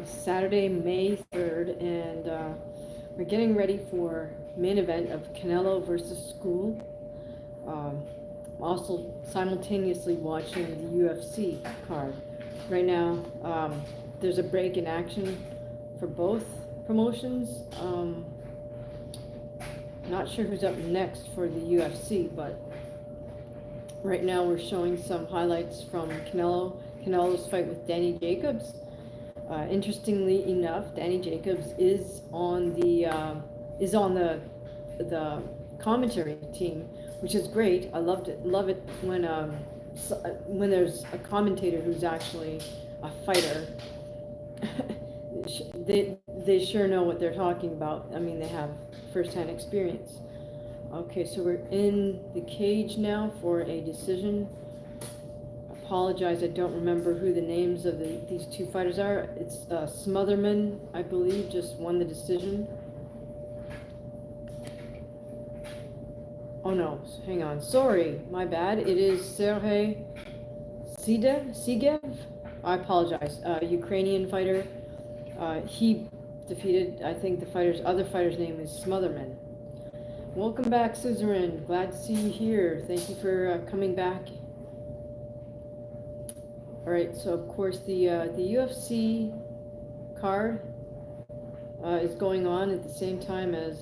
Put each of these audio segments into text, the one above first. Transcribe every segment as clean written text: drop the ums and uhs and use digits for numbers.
Saturday, May 3rd, and we're getting ready for main event of Canelo versus Scull. I'm also simultaneously watching the UFC card. Right now, there's a break in action for both promotions. Not sure who's up next for the UFC, but right now we're showing some highlights from Canelo's fight with Danny Jacobs. Interestingly enough, Danny Jacobs is on the commentary team, which is great. I love it when there's a commentator who's actually a fighter. they sure know what they're talking about. I mean, they have first-hand experience. Okay, so we're in the cage now for a decision. Apologize, I don't remember who the names of these two fighters are. It's Smotherman, I believe, just won the decision. Oh no, hang on, sorry, my bad. It is Sergey Sigev. I apologize. Ukrainian fighter. He defeated, I think the other fighter's name is Smotherman. Welcome back, Suzerain. Glad to see you here. Thank you for coming back. All right, so of course the UFC card is going on at the same time as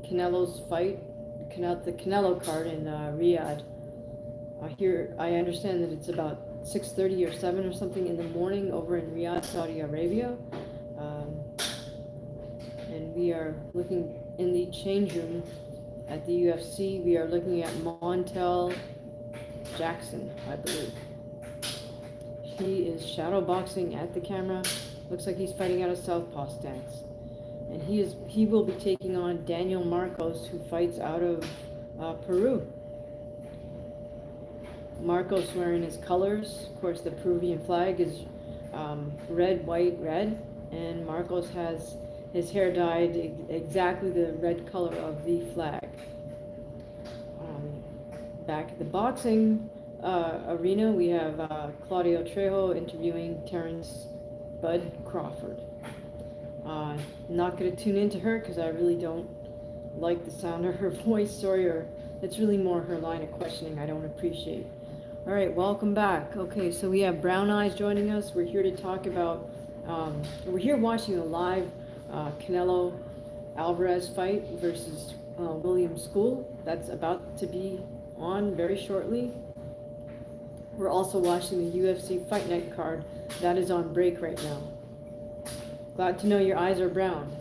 Canelo's fight, the Canelo card in Riyadh. I understand that it's about 6:30 or 7 or something in the morning over in Riyadh, Saudi Arabia, and we are looking in the change room at the UFC. We are looking at Montel Jackson, I believe. He is shadow boxing at the camera. Looks like he's fighting out of southpaw stance. And he will be taking on Daniel Marcos, who fights out of Peru. Marcos wearing his colors. Of course, the Peruvian flag is red, white, red. And Marcos has his hair dyed exactly the red color of the flag. Back at the boxing arena, we have Claudio Trejo interviewing Terrence Bud Crawford. Not going to tune into her because I really don't like the sound of her voice. Sorry, or it's really more her line of questioning I don't appreciate. All right, welcome back. Okay, so we have Brown Eyes joining us. We're here to talk about, we're here watching a live Canelo Alvarez fight versus William Scull. That's about to be on very shortly. We're also watching the UFC Fight Night card. That is on break right now. Glad to know your eyes are brown.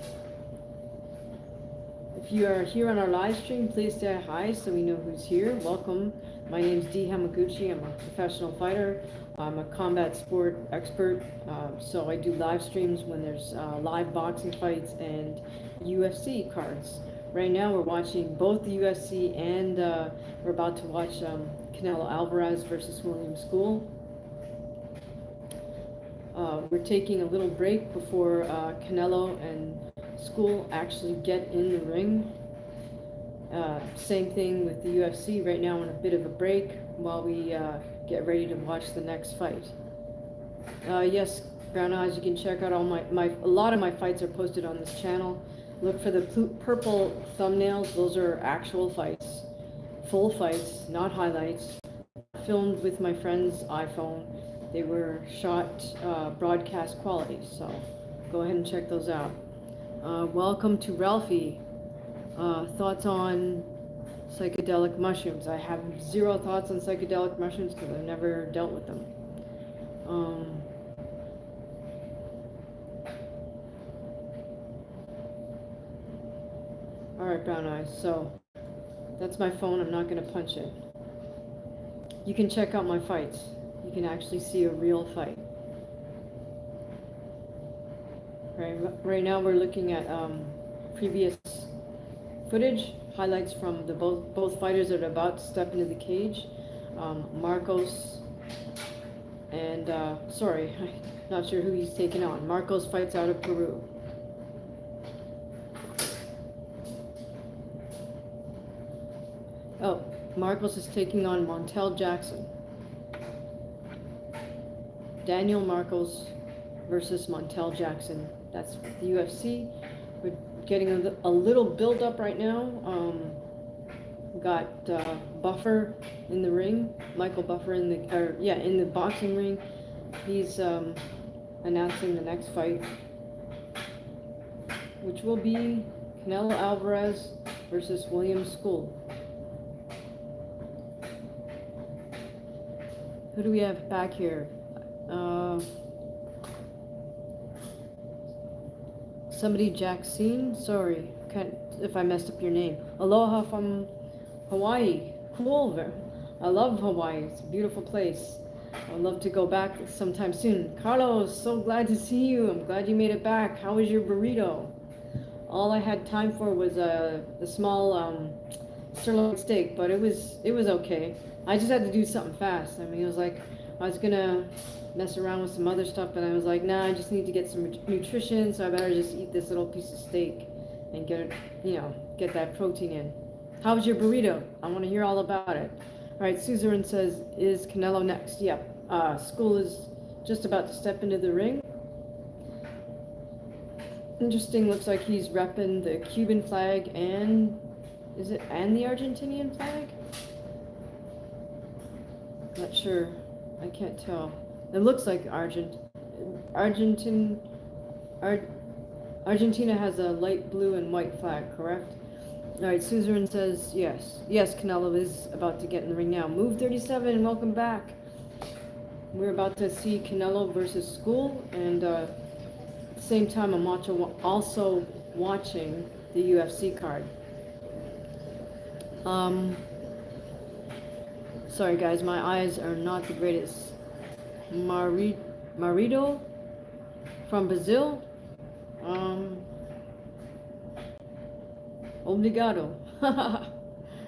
If you are here on our live stream, please say hi so we know who's here. Welcome. My name is Hamaguch. I'm a professional fighter. I'm a combat sport expert. So I do live streams when there's live boxing fights and UFC cards. Right now we're watching both the UFC and we're about to watch Canelo Alvarez versus William Scull. We're taking a little break before Canelo and Scull actually get in the ring. Same thing with the UFC. Right now on a bit of a break while we get ready to watch the next fight. Yes, Brown Eyes, you can check out all a lot of my fights are posted on this channel. Look for the purple thumbnails. Those are actual fights, full fights, not highlights. Filmed with my friend's iPhone. They were shot broadcast quality, so go ahead and check those out. Welcome to Ralphie. Thoughts on psychedelic mushrooms? I have zero thoughts on psychedelic mushrooms because I've never dealt with them. Alright, Brown Eyes, so that's my phone. I'm not going to punch it. You can check out my fights. You can actually see a real fight. Right now we're looking at previous footage, highlights from the both fighters that are about to step into the cage. Marcos and, sorry, not sure who he's taking on. Marcos fights out of Peru. Oh, Marcos is taking on Montel Jackson. Daniel Marcos versus Montel Jackson. That's the UFC. We're getting a little build up right now. Got Buffer in the ring, Michael Buffer in the boxing ring. He's announcing the next fight, which will be Canelo Alvarez versus William Scull. Who do we have back here? Somebody Jackson. Sorry, if I messed up your name. Aloha from Hawaii. Cool. I love Hawaii. It's a beautiful place. I'd love to go back sometime soon. Carlos, so glad to see you. I'm glad you made it back. How was your burrito? All I had time for was the small sirloin steak, but it was okay. I just had to do something fast. I mean, it was like I was gonna mess around with some other stuff, but I was like, nah, I just need to get some nutrition, so I better just eat this little piece of steak and get it, get that protein in. How was your burrito? I want to hear all about it. All right, Suzerain says, is Canelo next? Yep. Scull is just about to step into the ring. Interesting. Looks like he's repping the Cuban flag and the Argentinian flag? Not sure. I can't tell. It looks like Argentina has a light blue and white flag, correct? All right, Suzerain says yes. Yes, Canelo is about to get in the ring now. Move 37, welcome back. We're about to see Canelo versus Scull, and at the same time, I'm also watching the UFC card. Sorry guys, my eyes are not the greatest. Marido from Brazil. Obrigado.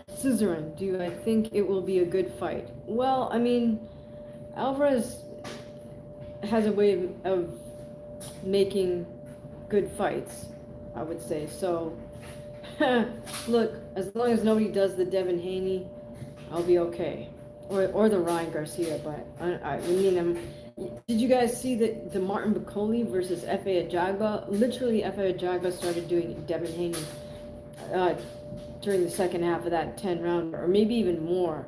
Suzerain, do I think it will be a good fight? Well, I mean, Alvarez has a way of making good fights, I would say. So, look, as long as nobody does the Devin Haney, I'll be okay. Or the Ryan Garcia, but I mean, did you guys see the Martin Bakole versus F.A. Ajagba? Literally, F.A. Ajagba started doing Devin Haney during the second half of that 10 round, or maybe even more.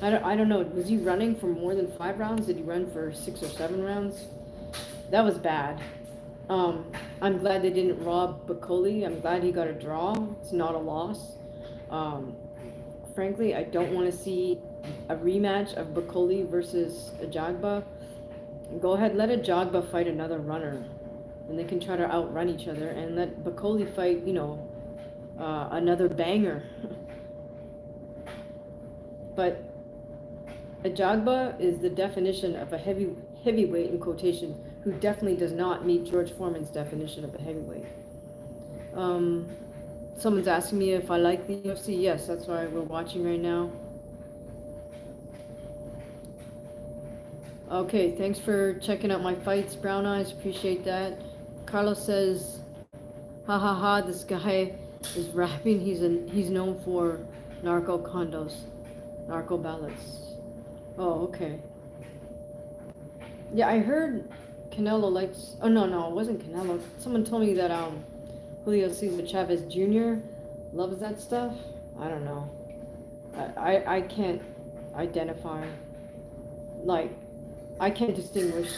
I don't know. Was he running for more than 5 rounds? Did he run for 6 or 7 rounds? That was bad. I'm glad they didn't rob Bakole. I'm glad he got a draw. It's not a loss. Frankly, I don't want to see a rematch of Bakole versus Ajagba. Go ahead, let Ajagba fight another runner, and they can try to outrun each other, and let Bakole fight, another banger. But Ajagba is the definition of a heavyweight in quotation, who definitely does not meet George Foreman's definition of a heavyweight. Someone's asking me if I like the UFC. Yes, that's why we're watching right now. Okay, thanks for checking out my fights, Brown Eyes. Appreciate that. Carlos says, ha ha ha, this guy is rapping. He's known for narco ballots. Oh, okay. Yeah, I heard Canelo likes. Oh no, it wasn't Canelo. Someone told me that Julio Cesar Chavez Jr. loves that stuff. I don't know. I can't identify. Like, I can't distinguish.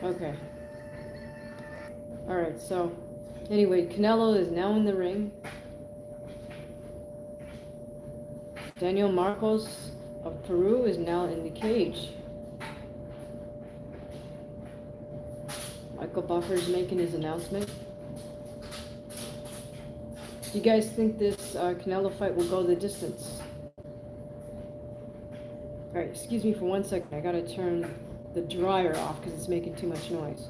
Okay. All right. So, anyway, Canelo is now in the ring. Daniel Marcos of Peru is now in the cage. Michael Buffer is making his announcement. Do you guys think this Canelo fight will go the distance? Alright, excuse me for 1 second. I gotta turn the dryer off because it's making too much noise.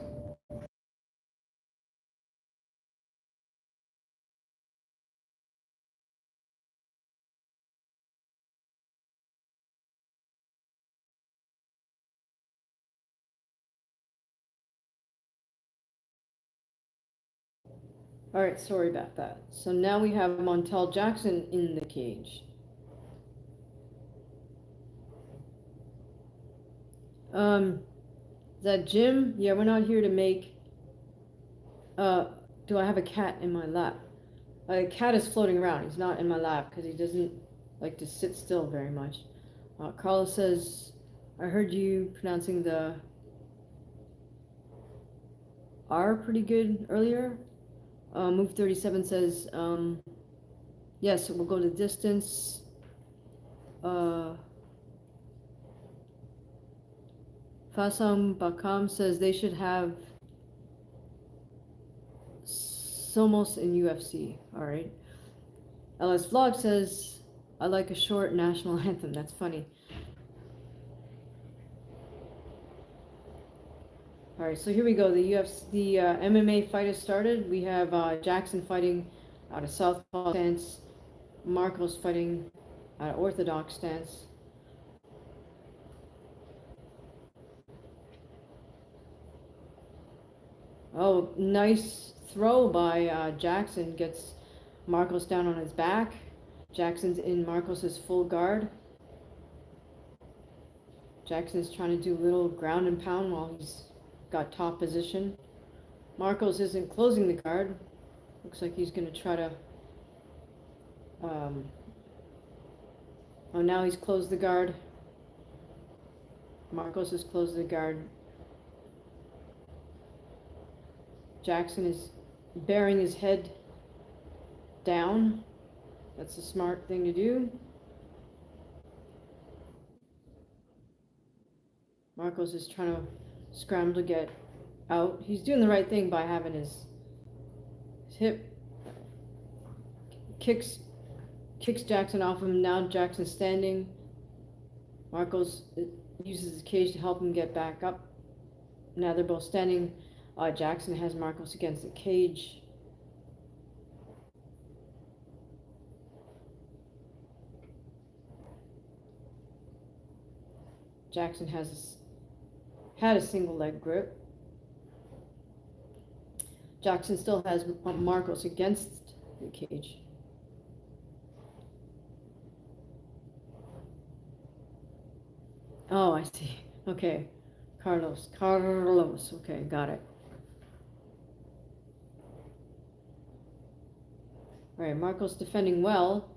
Alright, sorry about that. So now we have Montel Jackson in the cage. Is that Jim? Yeah, we're not here to make, uh, do I have a cat in my lap? A cat is floating around. He's not in my lap because he doesn't like to sit still very much. Carlos says, I heard you pronouncing the R pretty good earlier. Move 37 says, yes, we'll go to distance. Fasam Bakam says they should have Somos in UFC. All right. LS Vlog says, I like a short national anthem. That's funny. All right, so here we go. The UFC, the MMA fight has started. We have Jackson fighting out of southpaw stance, Marcos fighting out of orthodox stance. Oh, nice throw by Jackson. Gets Marcos down on his back. Jackson's in Marcos's full guard. Jackson's trying to do a little ground and pound while he's got top position. Marcos isn't closing the guard. Looks like he's going to try to... oh, now he's closed the guard. Marcos has closed the guard. Jackson is bearing his head down. That's a smart thing to do. Marcos is trying to scramble to get out. He's doing the right thing by having his hip. Kicks Jackson off him. Now Jackson's standing. Marcos uses his cage to help him get back up. Now they're both standing. Jackson has Marcos against the cage. Jackson had a single leg grip. Jackson still has Marcos against the cage. Oh, I see. Okay. Carlos. Okay, got it. All right, Marcos defending well.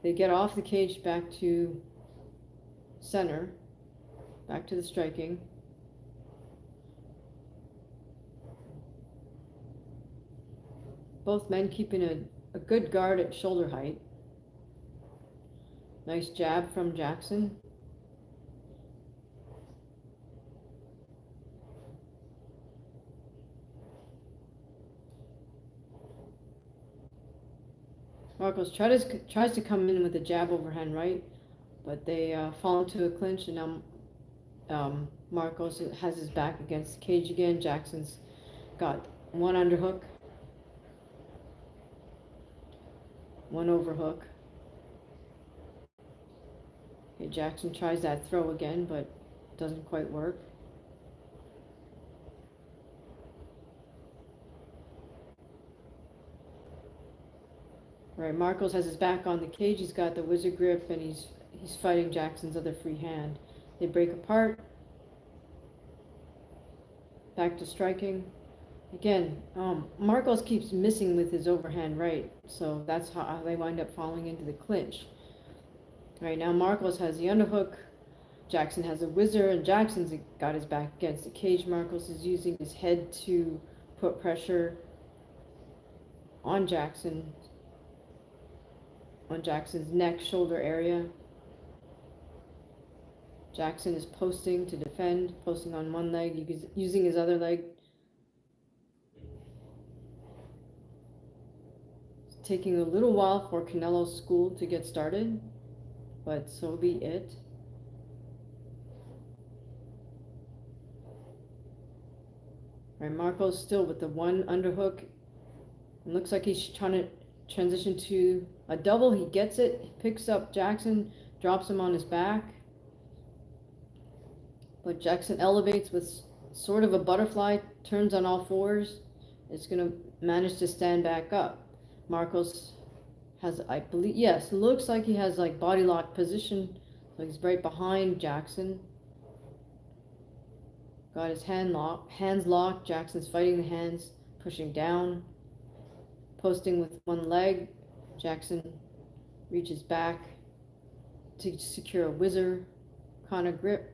They get off the cage back to center. Back to the striking. Both men keeping a good guard at shoulder height. Nice jab from Jackson. Marcos tries to come in with a jab overhand right, but they fall into a clinch, and now Marcos has his back against the cage again. Jackson's got one underhook, one overhook. Okay, Jackson tries that throw again, but doesn't quite work. All right, Marcos has his back on the cage. He's got the wizard grip, and he's fighting Jackson's other free hand. They break apart. Back to striking. Again, Marcos keeps missing with his overhand right, so that's how they wind up falling into the clinch. All right, now Marcos has the underhook. Jackson has a whizzer, and Jackson's got his back against the cage. Marcos is using his head to put pressure on Jackson's neck, shoulder area. Jackson is posting to defend, posting on one leg, using his other leg. It's taking a little while for Canelo's Scull to get started, but so be it. All right, Marcos still with the one underhook. It looks like he's trying to transition to a double. He gets it. He picks up Jackson, drops him on his back. But Jackson elevates with sort of a butterfly, turns on all fours. It's going to manage to stand back up. Marcos has, I believe, yes, looks like he has like body lock position. So he's right behind Jackson. Got his hands locked. Jackson's fighting the hands, pushing down, posting with one leg. Jackson reaches back to secure a whizzer kind of grip,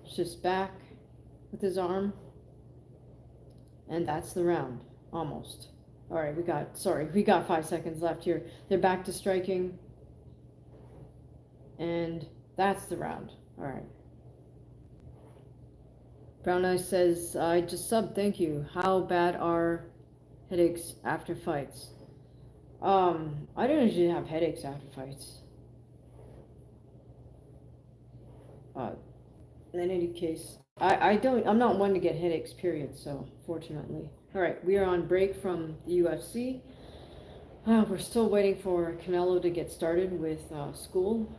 shifts back with his arm, and that's the round, almost. All right, we got 5 seconds left here. They're back to striking, and that's the round. All right. Brown Eyes says, I just subbed, thank you. How bad are headaches after fights? I don't usually have headaches after fights. In any case, I'm not one to get headaches, period, so fortunately. All right, we are on break from the UFC. We're still waiting for Canelo to get started with Scull.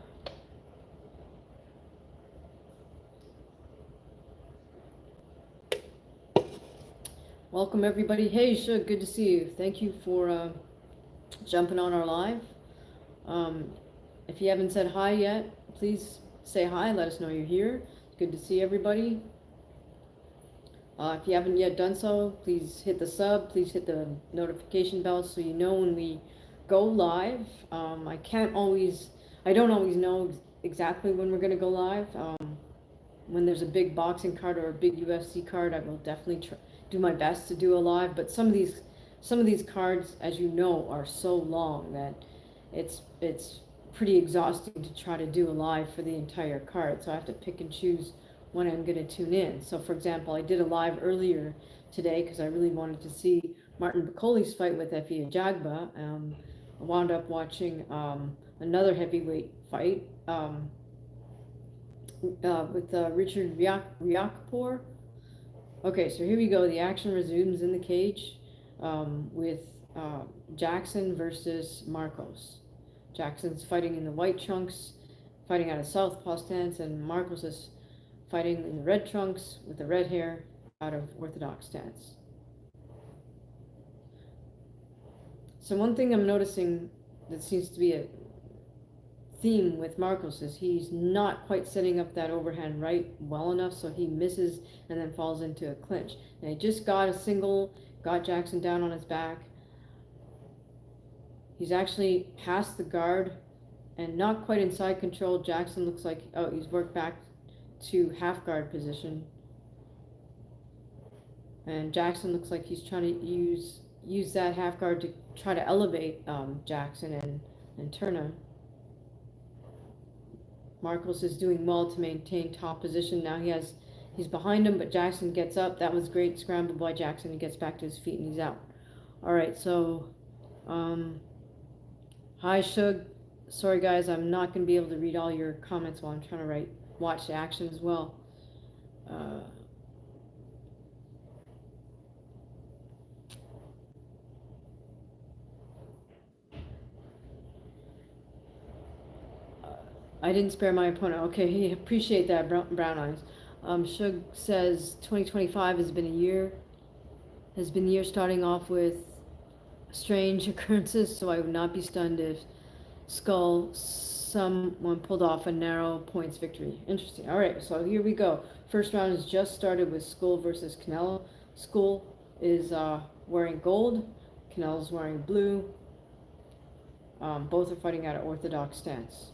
Welcome everybody. Hey Shug, good to see you. Thank you for jumping on our live. If you haven't said hi yet, please say hi. Let us know you're here. It's good to see everybody. If you haven't yet done so, please hit the sub. Please hit the notification bell so you know when we go live. I don't always know exactly when we're going to go live. When there's a big boxing card or a big UFC card, I will definitely do my best to do a live. But some of these cards, as you know, are so long that it's pretty exhausting to try to do a live for the entire card. So I have to pick and choose when I'm going to tune in. So for example, I did a live earlier today because I really wanted to see Martin Bakoli's fight with Efe Ajagba. I wound up watching another heavyweight fight with Richard Riakporhe. Okay, so here we go. The action resumes in the cage with Jackson versus Marcos. Jackson's fighting in the white trunks, fighting out of southpaw stance, and Marcos is fighting in the red trunks with the red hair out of orthodox stance. So one thing I'm noticing that seems to be a theme with Marcos is he's not quite setting up that overhand right well enough, so he misses and then falls into a clinch. And he just got a single, got Jackson down on his back. He's actually past the guard and not quite inside control. Jackson looks like, oh, he's worked back to half guard position. And Jackson looks like he's trying to use that half guard to try to elevate Jackson and turn him. Marcos is doing well to maintain top position. Now he's behind him, but Jackson gets up. That was great scramble by Jackson. He gets back to his feet and he's out. All right, so hi Shug. Sorry guys, I'm not going to be able to read all your comments while I'm trying to watch the action as well. I didn't spare my opponent. Okay, appreciate that, Brown Eyes. Shug says 2025 has been the year starting off with strange occurrences, so I would not be stunned if Scull someone pulled off a narrow points victory. Interesting. All right, so here we go. First round has just started with Scull versus Canelo. Scull is wearing gold. Canelo's wearing blue. Both are fighting out of orthodox stance.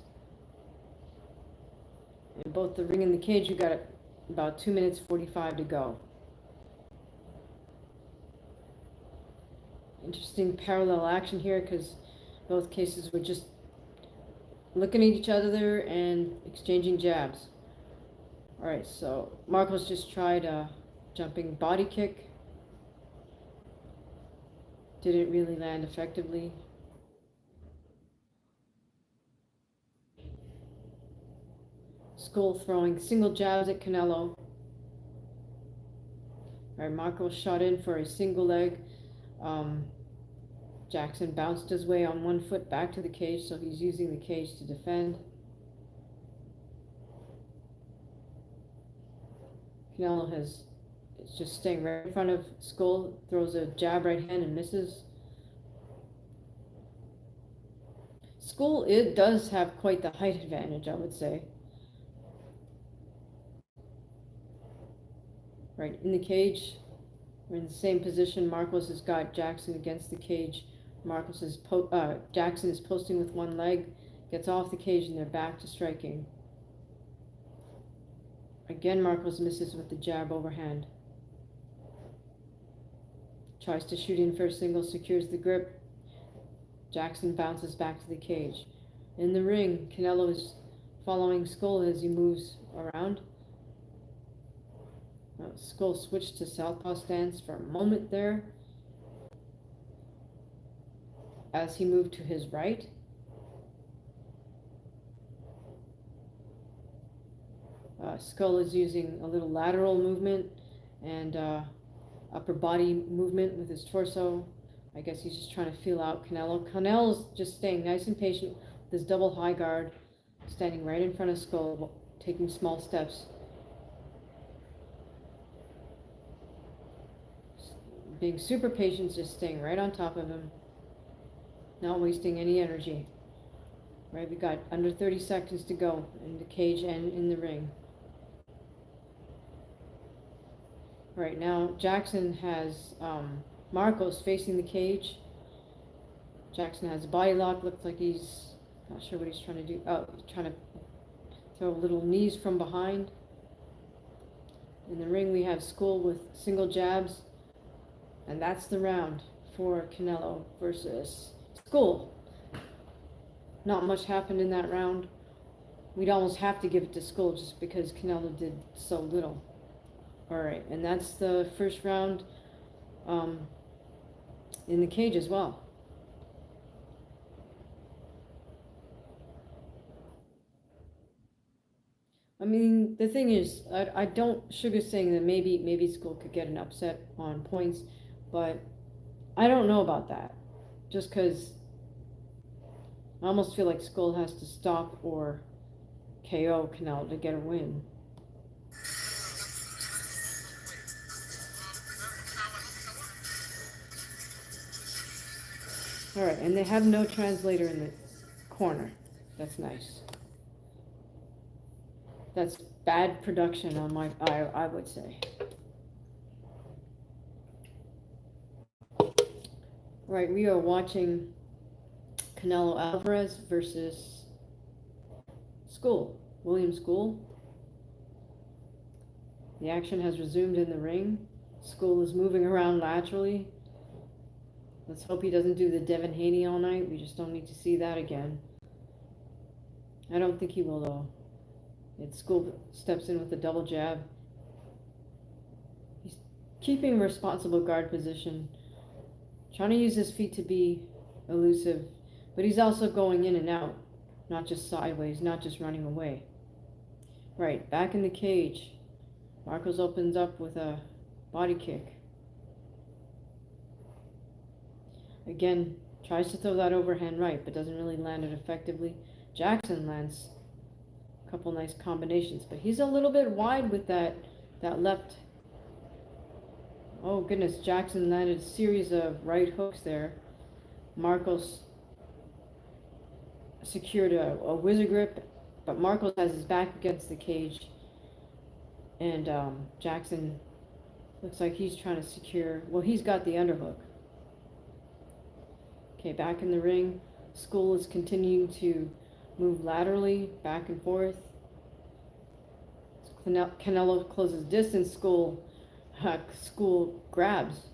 In both the ring and the cage, you got about 2 minutes 45 to go. Interesting parallel action here because both cases were just looking at each other there and exchanging jabs. All right, so Marcos just tried a jumping body kick. Didn't really land effectively. Scull throwing single jabs at Canelo. All right, Marcos shot in for a single leg. Jackson bounced his way on one foot back to the cage, so he's using the cage to defend. Canelo is just staying right in front of Scull, throws a jab right hand and misses. Scull, it does have quite the height advantage, I would say. Right, in the cage, we're in the same position. Marcos has got Jackson against the cage. Jackson is posting with one leg, gets off the cage, and they're back to striking. Again, Marcos misses with the jab overhand. Tries to shoot in for a single, secures the grip. Jackson bounces back to the cage. In the ring, Canelo is following Scull as he moves around. Scull switched to southpaw stance for a moment there as he moved to his right. Scull is using a little lateral movement and upper body movement with his torso. I guess he's just trying to feel out Canelo. Canelo's just staying nice and patient with his double high guard, standing right in front of Scull, taking small steps. Being super patient, just staying right on top of him, not wasting any energy. Right, we got under 30 seconds to go in the cage and in the ring. Right now, Jackson has Marcos facing the cage. Jackson has a body lock. Looks like he's not sure what he's trying to do. Oh, he's trying to throw little knees from behind. In the ring, we have Scull with single jabs. And that's the round for Canelo versus Scull. Not much happened in that round. We'd almost have to give it to Scull just because Canelo did so little. All right, and that's the first round in the cage as well. I mean, the thing is, I don't sugar saying that maybe Scull could get an upset on points, but I don't know about that. Just because I almost feel like Scull has to stop or KO Canelo to get a win. All right, and they have no translator in the corner. That's nice. That's bad production on I would say. Right, we are watching Canelo Alvarez versus William Scull. The action has resumed in the ring. Scull is moving around laterally. Let's hope he doesn't do the Devin Haney all night. We just don't need to see that again. I don't think he will, though. Scull steps in with a double jab. He's keeping a responsible guard position, trying to use his feet to be elusive, but he's also going in and out, not just sideways, not just running away. Right, back in the cage, Marcos opens up with a body kick. Again, tries to throw that overhand right, but doesn't really land it effectively. Jackson lands a couple nice combinations, but he's a little bit wide with that left. Oh goodness, Jackson landed a series of right hooks there. Marcos secured a wizard grip, but Marcos has his back against the cage, and Jackson looks like he's trying to secure, well, he's got the underhook. Okay, back in the ring, Scull is continuing to move laterally, back and forth. Canelo closes distance, Scull grabs.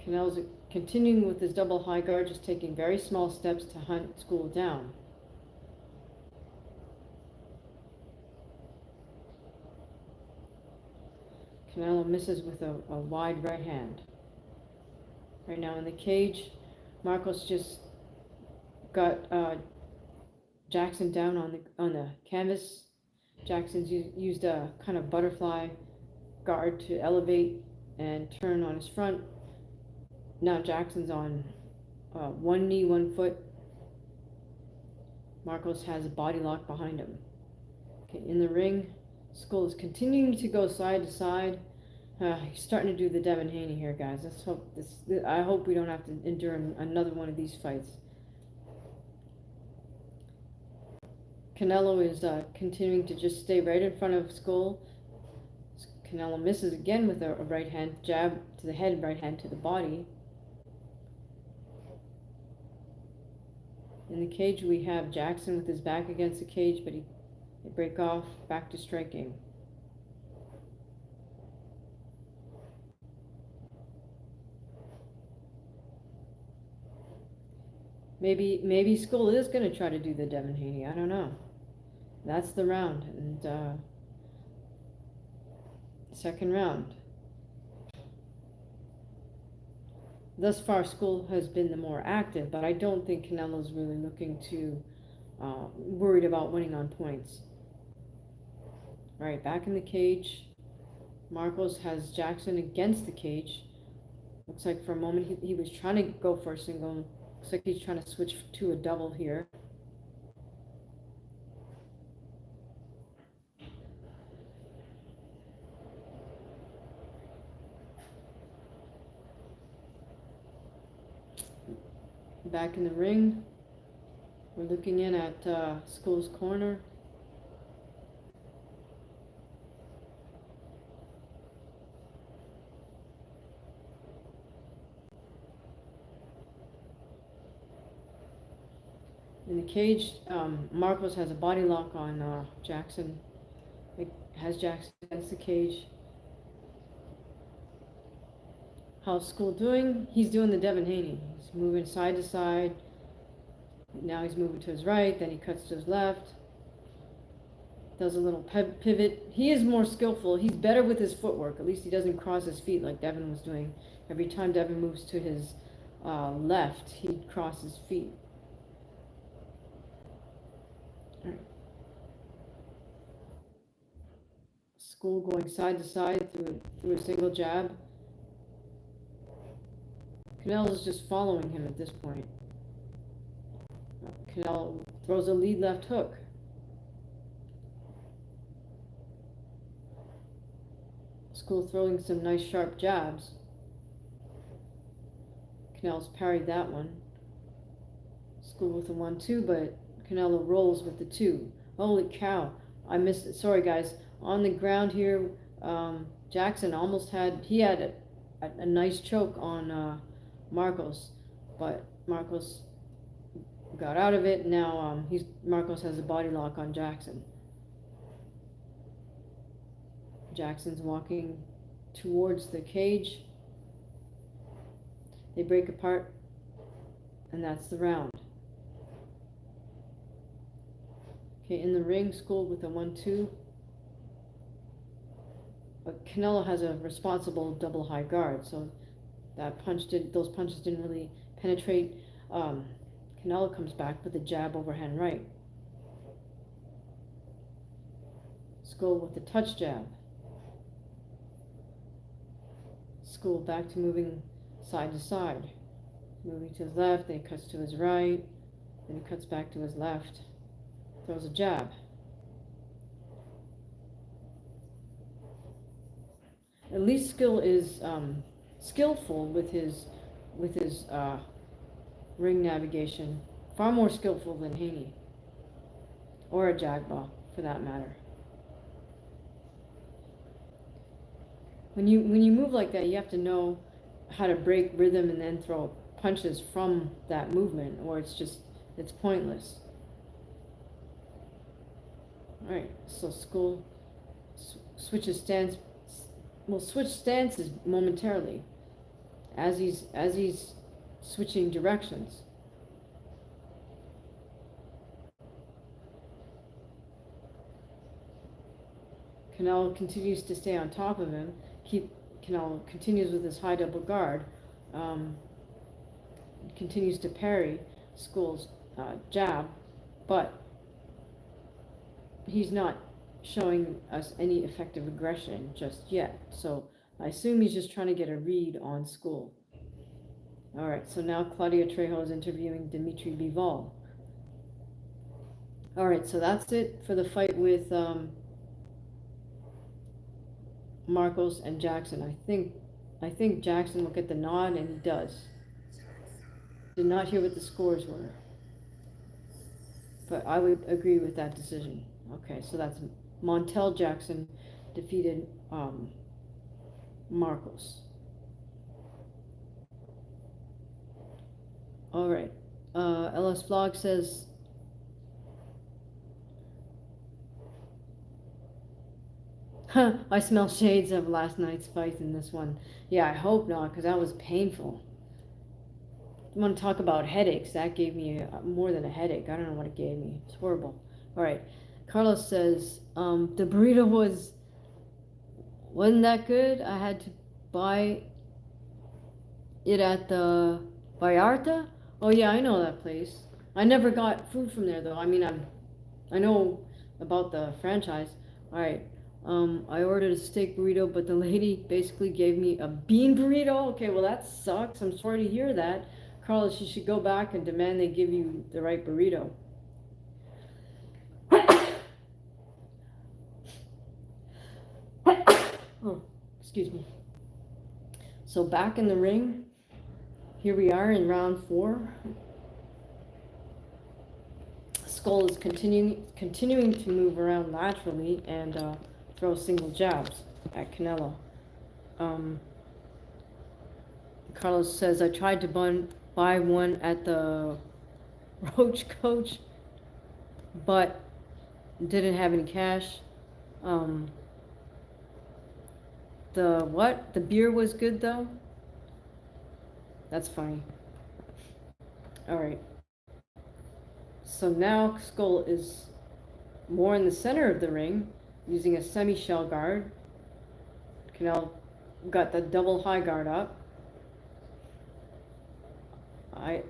Canelo's continuing with his double high guard, just taking very small steps to hunt Scull down. Canelo misses with a wide right hand. Right now in the cage, Marcos just got Jackson down on the canvas. Jackson's used a kind of butterfly guard to elevate and turn on his front. Now Jackson's on one knee, 1 foot. Marcos has a body lock behind him. Okay, in the ring, Scull is continuing to go side to side. He's starting to do the Devin Haney here, guys. I hope we don't have to endure another one of these fights. Canelo is continuing to just stay right in front of Scull. Canelo misses again with a right hand jab to the head, right hand to the body. In the cage we have Jackson with his back against the cage, but they break off, back to striking. Maybe Scull is going to try to do the Devin Haney. I don't know. That's the round, and second round. Thus far, Scull has been the more active, but I don't think Canelo's really looking to worried about winning on points. All right, back in the cage. Marcos has Jackson against the cage. Looks like for a moment he was trying to go for a single. Looks like he's trying to switch to a double here. Back in the ring, we're looking in at Scull's corner. In the cage, Marcos has a body lock on Jackson. It has Jackson against the cage. How's Scull doing? He's doing the Devin Haney. He's moving side to side. Now he's moving to his right, then he cuts to his left. Does a little pivot. He is more skillful. He's better with his footwork. At least he doesn't cross his feet like Devin was doing. Every time Devin moves to his left, he crosses feet. All right. Scull going side to side through a single jab. Canelo's just following him at this point. Canelo throws a lead left hook. Scull throwing some nice sharp jabs. Canelo's parried that one. Scull with a 1-2, but Canelo rolls with the 2. Holy cow. I missed it. Sorry, guys. On the ground here, Jackson almost had a nice choke on Marcos, but Marcos got out of it. Now Marcos has a body lock on Jackson. Jackson's walking towards the cage. They break apart, and that's the round. Okay, in the ring, Scull with a 1-2. But Canelo has a responsible double high guard, so those punches didn't really penetrate. Canelo comes back with a jab overhand right. Scull with the touch jab. Scull back to moving side to side. Moving to his left, then he cuts to his right, then he cuts back to his left. Throws a jab. At least Scull is skillful with his ring navigation. Far more skillful than Haney. Or a Jagba, for that matter. When you move like that, you have to know how to break rhythm and then throw punches from that movement, or it's pointless. All right, so Scull switches stance. Will switch stances momentarily as he's switching directions. Canelo continues to stay on top of him. Canelo continues with his high double guard. Continues to parry Scull's jab, but he's not showing us any effective aggression just yet. So I assume he's just trying to get a read on Scull. All right, so now Claudia Trejo is interviewing Dimitri Bivol. All right, so that's it for the fight with Marcos and Jackson. I think Jackson will get the nod, and he does. Did not hear what the scores were. But I would agree with that decision. Okay, so that's Montel Jackson defeated Marcos. All right. LS Vlog says, I smell shades of last night's fight in this one. Yeah, I hope not, because that was painful. I want to talk about headaches. That gave me more than a headache. I don't know what it gave me. It's horrible. All right. Carlos says, the burrito wasn't that good. I had to buy it at the Vallarta. Oh yeah, I know that place. I never got food from there though. I mean, I know about the franchise. All right. I ordered a steak burrito, but the lady basically gave me a bean burrito. Okay, well that sucks. I'm sorry to hear that. Carlos, you should go back and demand they give you the right burrito. Oh, excuse me. So back in the ring, here we are in round 4. Scull is continuing to move around laterally and throw single jabs at Canelo. Carlos says, I tried to buy one at the Roach Coach, but didn't have any cash. The beer was good though? That's funny. Alright. So now Scull is more in the center of the ring, using a semi-shell guard. Canelo got the double high guard up.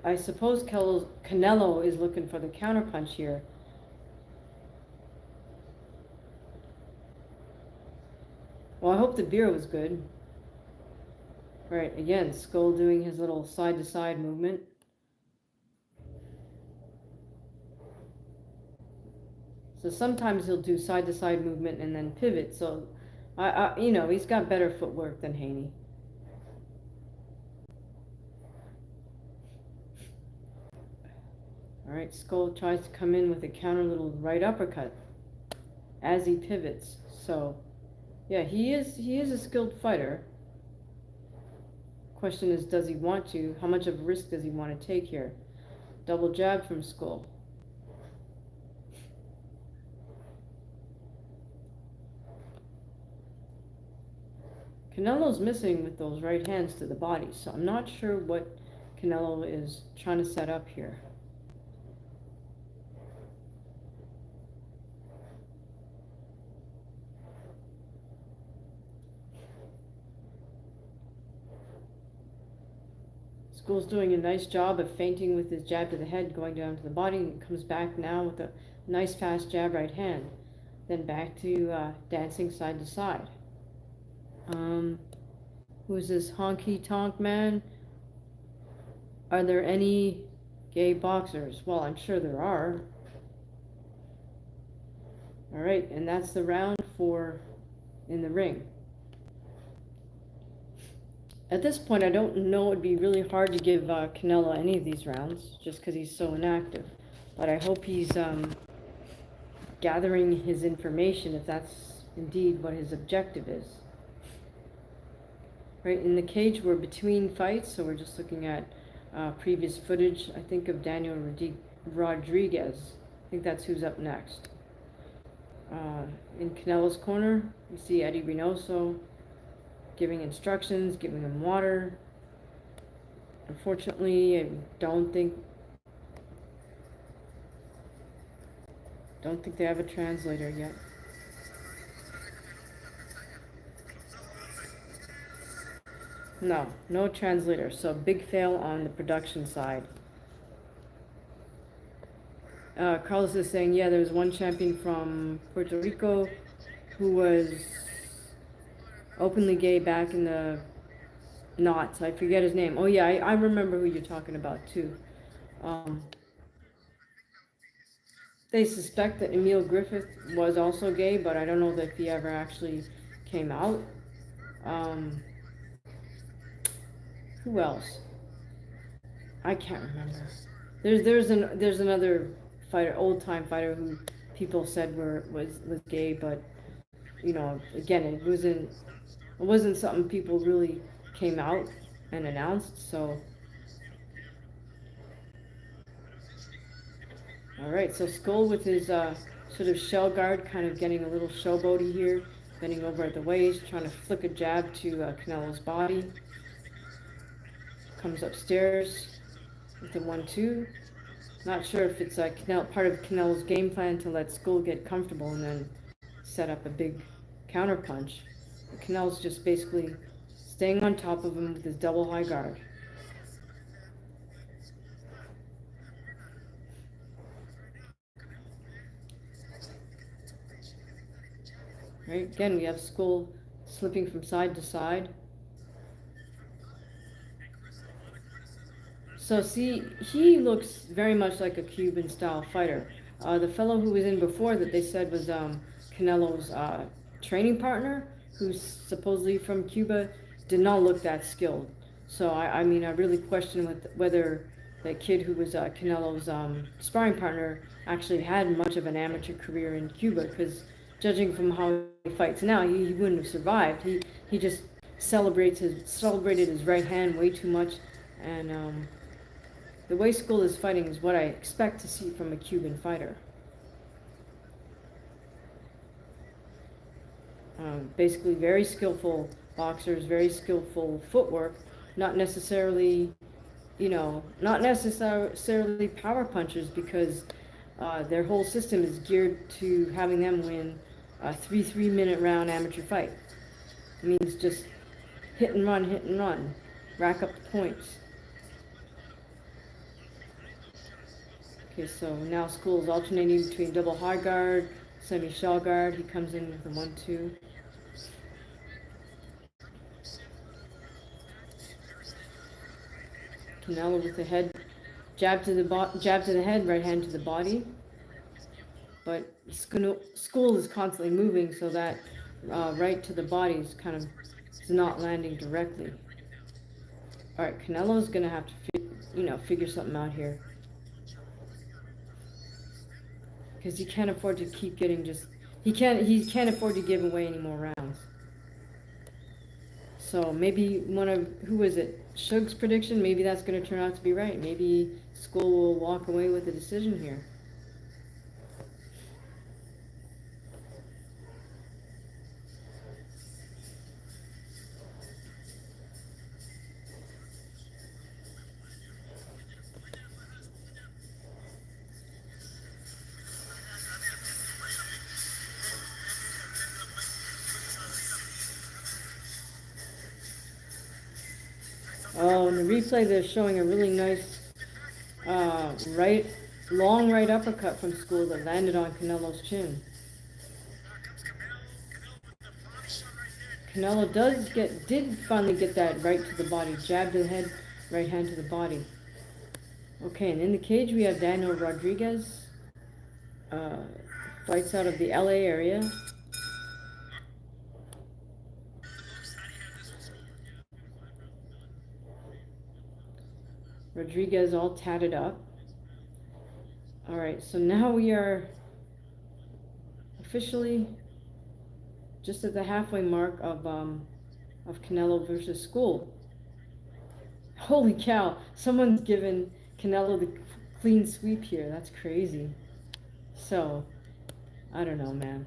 I suppose Canelo is looking for the counterpunch here. Well, I hope the beer was good. Right, again, Scull doing his little side-to-side movement. So sometimes he'll do side-to-side movement and then pivot. So, you know, he's got better footwork than Haney. All right, Scull tries to come in with a counter little right uppercut as he pivots. So, yeah, he is a skilled fighter. Question is, does he want to? How much of a risk does he want to take here? Double jab from Scull. Canelo's missing with those right hands to the body, so I'm not sure what Canelo is trying to set up here. Scull's doing a nice job of feinting with his jab to the head, going down to the body, and comes back now with a nice fast jab right hand. Then back to dancing side to side. Who's this honky tonk man? Are there any gay boxers? Well, I'm sure there are. All right, and that's the round 4 in the ring. At this point, I don't know, it'd be really hard to give Canelo any of these rounds, just because he's so inactive. But I hope he's gathering his information, if that's indeed what his objective is. Right, in the cage, we're between fights, so we're just looking at previous footage, I think, of Daniel Rodriguez. I think that's who's up next. In Canelo's corner, you see Eddie Reynoso giving instructions, giving him water. Unfortunately, I don't think they have a translator yet. No translator, so big fail on the production side. Carlos is saying, yeah, there's one champion from Puerto Rico who was openly gay back in the knots. I forget his name. Oh yeah, I remember who you're talking about too. They suspect that Emil Griffith was also gay, but I don't know that he ever actually came out. Who else? I can't remember. There's another fighter, old-time fighter who people said was gay, but you know, again, it wasn't something people really came out and announced. So, all right, so Skull with his sort of shell guard, kind of getting a little showboaty here, bending over at the waist, trying to flick a jab to Canelo's body. Comes upstairs with the 1-2. Not sure if it's part of Canelo's game plan to let Skull get comfortable and then set up a big counter punch. But Canelo's just basically staying on top of him with his double high guard. Right, again, we have Skull slipping from side to side. So see, he looks very much like a Cuban-style fighter. The fellow who was in before that they said was Canelo's training partner, who's supposedly from Cuba, did not look that skilled. So I mean, I really question whether that kid who was Canelo's sparring partner actually had much of an amateur career in Cuba, because judging from how he fights now, he wouldn't have survived. He just celebrated his right hand way too much, and the way Skull is fighting is what I expect to see from a Cuban fighter. Basically, very skillful boxers, very skillful footwork, not necessarily, not necessarily power punchers, because their whole system is geared to having them win a 3-3-minute round amateur fight. It means just hit and run, rack up the points. Okay, so now Skull is alternating between double high guard, semi-shell guard. He comes in with a 1-2. Canelo with the head, jab to the head, right hand to the body. But Skull is constantly moving, so that right to the body is kind of not landing directly. All right, Canelo's gonna have to, figure something out here, because he can't afford to keep getting he can't afford to give away any more rounds. So maybe who was it? Shug's prediction, maybe that's going to turn out to be right. Maybe Skull will walk away with a decision here. Oh, in the replay they're showing a really nice long right uppercut from Skull that landed on Canelo's chin. Canelo did finally get that right to the body, jab to the head, right hand to the body. Okay, and in the cage we have Daniel Rodriguez, fights out of the LA area. Rodriguez all tatted up. All right, so now we are officially just at the halfway mark of Canelo versus Skull. Holy cow, someone's given Canelo the clean sweep here. That's crazy. So, I don't know, man.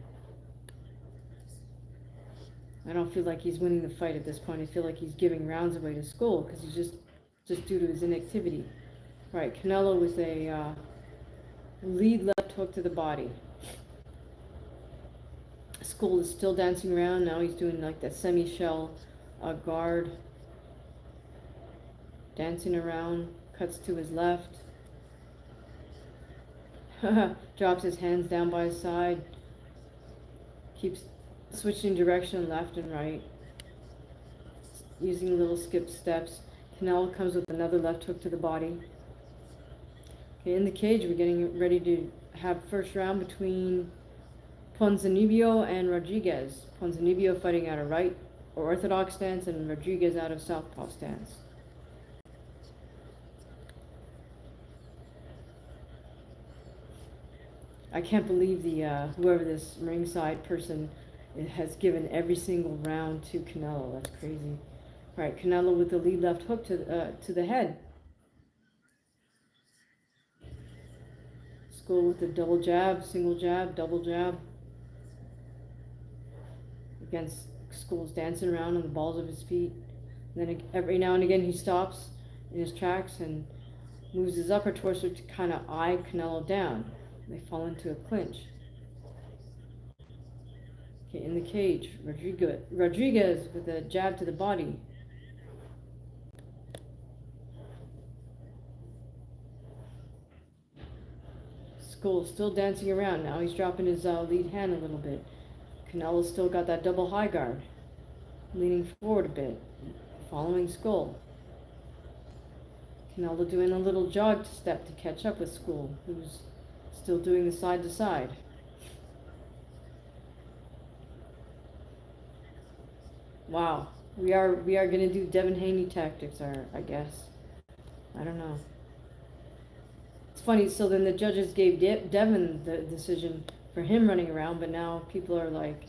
I don't feel like he's winning the fight at this point. I feel like he's giving rounds away to Skull, because he's just due to his inactivity. All right, Canelo with a lead left hook to the body. Skull is still dancing around. Now he's doing like that semi-shell guard. Dancing around, cuts to his left. Drops his hands down by his side. Keeps switching direction left and right. Using little skip steps. Canelo comes with another left hook to the body. Okay, in the cage, we're getting ready to have first round between Ponzinibbio and Rodriguez. Ponzinibbio fighting out of right or orthodox stance, and Rodriguez out of southpaw stance. I can't believe the whoever this ringside person has given every single round to Canelo. That's crazy. All right, Canelo with the lead left hook to the head. Scull with the double jab, single jab, double jab. Again, Scull's dancing around on the balls of his feet. And then every now and again he stops in his tracks and moves his upper torso to kind of eye Canelo down. They fall into a clinch. Okay, in the cage, Rodriguez with a jab to the body. Scull still dancing around. Now he's dropping his lead hand a little bit. Canelo's still got that double high guard. Leaning forward a bit, following Scull. Canelo doing a little jog step to catch up with Scull, who's still doing the side to side. Wow, we are gonna do Devin Haney tactics, I guess. I don't know. It's funny. So then the judges gave Devin the decision for him running around, but now people are like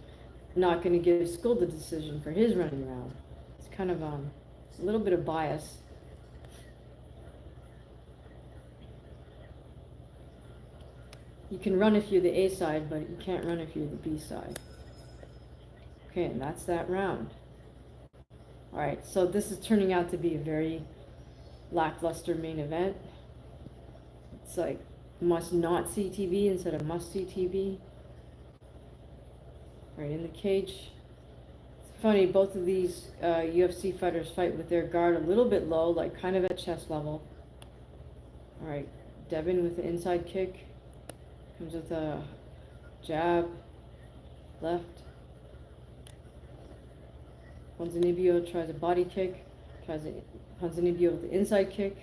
not gonna give Scull the decision for his running around. It's kind of a little bit of bias. You can run if you're the A side, but you can't run if you're the B side. Okay, and that's that round. Alright, so this is turning out to be a very lackluster main event. It's like must not see TV instead of must see TV. Right in the cage. It's funny, both of these UFC fighters fight with their guard a little bit low, like kind of at chest level. Alright, Devin with the inside kick. Comes with a jab, left. Ponzinibbio tries a body kick. Ponzinibbio with the inside kick.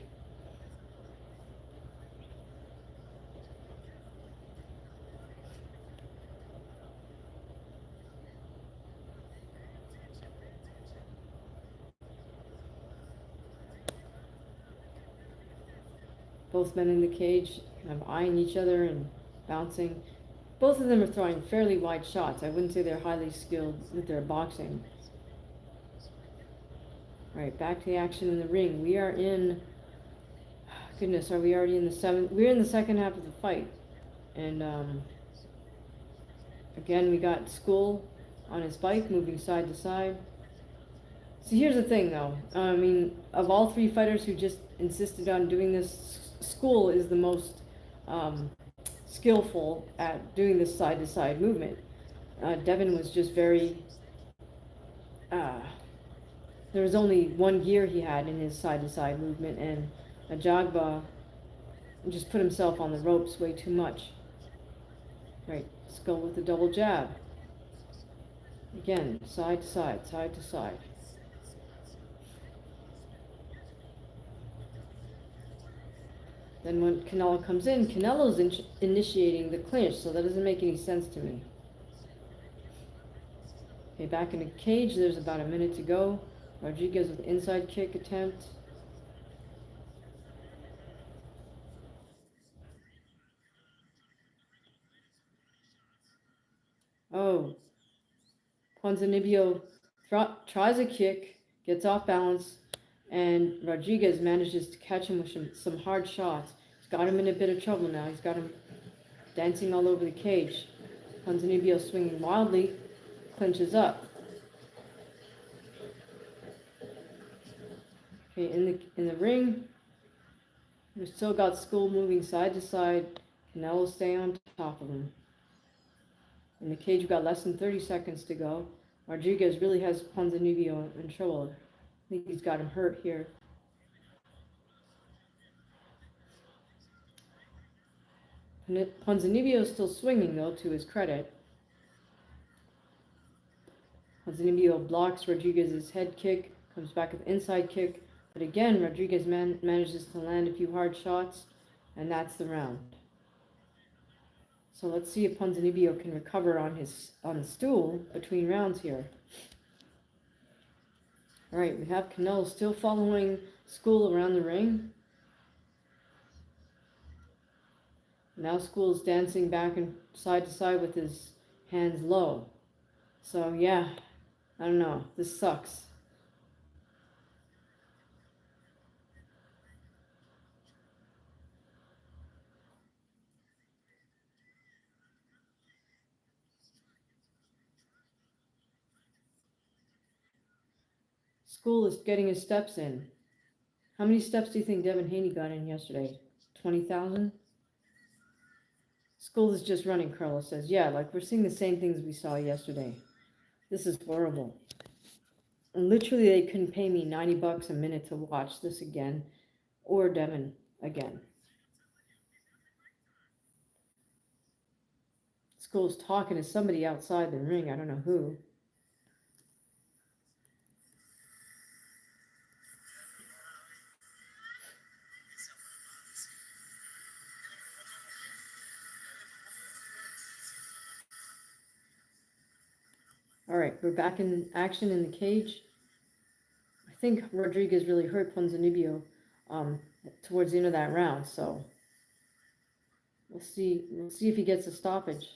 Both men in the cage kind of eyeing each other and bouncing. Both of them are throwing fairly wide shots. I wouldn't say they're highly skilled with their boxing. Alright, back to the action in the ring. We are in, goodness, are we already in the seventh? We're in the second half of the fight. And again, we got Scull on his bike moving side to side. So here's the thing though. I mean, of all three fighters who just insisted on doing this, Scull is the most skillful at doing this side-to-side movement. Devin was just very, there was only one gear he had in his side-to-side movement, and Ajagba just put himself on the ropes way too much. Right, Scull with the double jab. Again, side to side, side to side. Then when Canelo comes in, Canelo's initiating the clinch, so that doesn't make any sense to me. Okay, back in the cage, there's about a minute to go. Rodriguez with inside kick attempt. Oh, Ponzinibbio tries a kick, gets off balance, and Rodriguez manages to catch him with some hard shots. He's got him in a bit of trouble now. He's got him dancing all over the cage. Ponzinibbio swinging wildly, clinches up. Okay, in the ring, we've still got Scull moving side to side. Canelo staying on top of him. In the cage, we've got less than 30 seconds to go. Rodriguez really has Ponzinibbio in trouble. I think he's got him hurt here. Ponzinibbio is still swinging, though, to his credit. Ponzinibbio blocks Rodriguez's head kick, comes back with inside kick. But again, Rodriguez manages to land a few hard shots, and that's the round. So let's see if Ponzinibbio can recover on the stool between rounds here. All right, we have Canelo still following Scull around the ring. Now Scull's dancing back and side to side with his hands low. So yeah, I don't know. This sucks. Scull is getting his steps in. How many steps do you think Devin Haney got in yesterday? 20,000? Scull is just running, Carlos says. Yeah, like we're seeing the same things we saw yesterday. This is horrible. And literally, they couldn't pay me $90 a minute to watch this again, or Devin again. Scull's talking to somebody outside the ring. I don't know who. All right, we're back in action in the cage. I think Rodriguez really hurt Ponzinibbio towards the end of that round, so we'll see. We'll see if he gets a stoppage.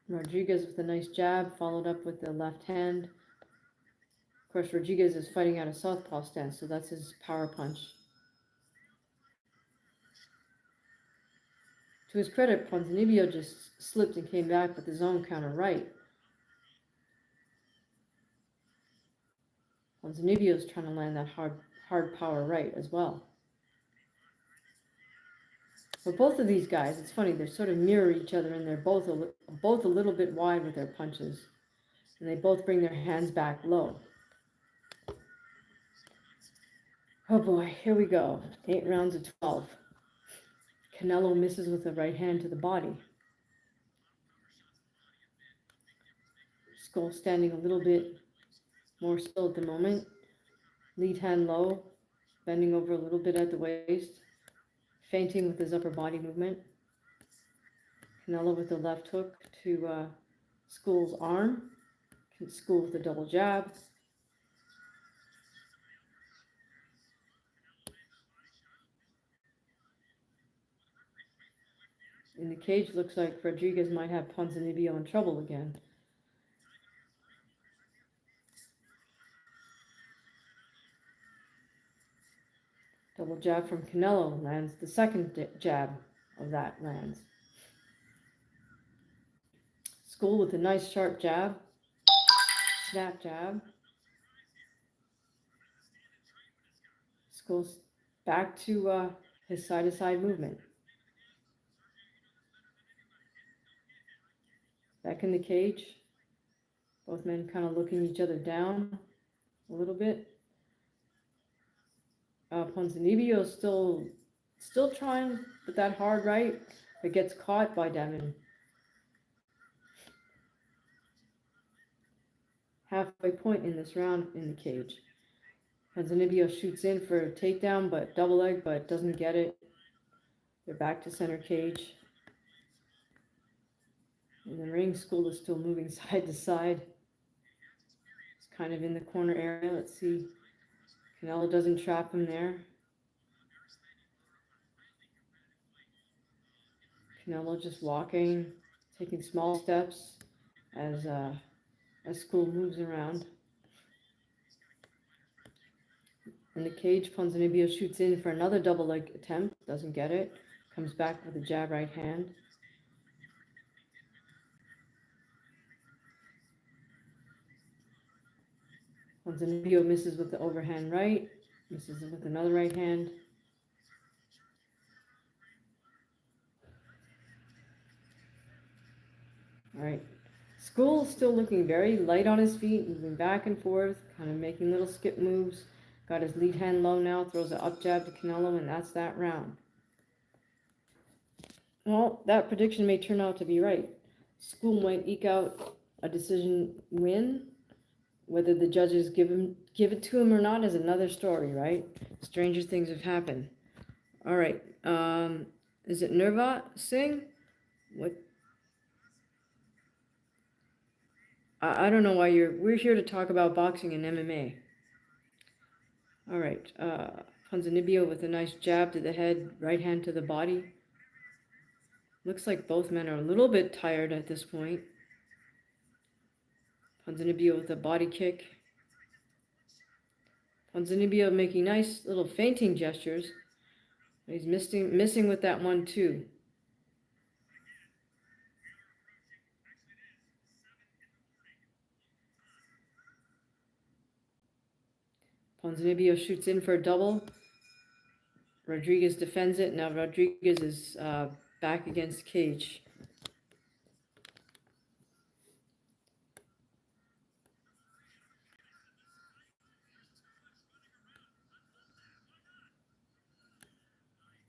Rodriguez with a nice jab, followed up with the left hand. Of course, Rodriguez is fighting out a southpaw stance, so that's his power punch. To his credit, Ponzinibbio just slipped and came back with his own counter right. Ponzinibbio is trying to land that hard power right as well. But both of these guys, it's funny, they sort of mirror each other, and they're both a little bit wide with their punches, and they both bring their hands back low. Oh boy, here we go. 8 rounds of 12. Canelo misses with a right hand to the body. Scull standing a little bit more still at the moment. Lead hand low, bending over a little bit at the waist, feinting with his upper body movement. Canelo with the left hook to Scull's arm. Scull with a double jab. In the cage, looks like Rodriguez might have Ponzinibbio in trouble again. Double jab from Canelo lands. The second jab of that lands. Scull with a nice sharp jab. Snap jab. Scull's back to his side-to-side movement. Back in the cage. Both men kind of looking each other down a little bit. Ponzinibbio still trying with that hard right, but gets caught by Devin. Halfway point in this round in the cage. Ponzinibbio shoots in for a takedown, but double leg, but doesn't get it. They're back to center cage. In the ring, Scull is still moving side to side. It's kind of in the corner area. Let's see. Canelo doesn't trap him there. Canelo just walking, taking small steps as Scull moves around. In the cage, Ponzinibbio shoots in for another double leg attempt, doesn't get it, comes back with a jab right hand. Ponzinibbio misses with the overhand right, misses with another right hand. All right. Scull still looking very light on his feet, moving back and forth, kind of making little skip moves. Got his lead hand low now, throws an up jab to Canelo, and that's that round. Well, that prediction may turn out to be right. Scull might eke out a decision win. Whether the judges give it to him or not is another story, right? Stranger things have happened. All right. Is it Nirvat Singh? What? I don't know why we're here to talk about boxing and MMA. All right, Ponzinibbio with a nice jab to the head, right hand to the body. Looks like both men are a little bit tired at this point. Ponzinibbio with a body kick. Ponzinibbio making nice little feinting gestures. He's missing with that one too. Ponzinibbio shoots in for a double. Rodriguez defends it. Now Rodriguez is back against cage.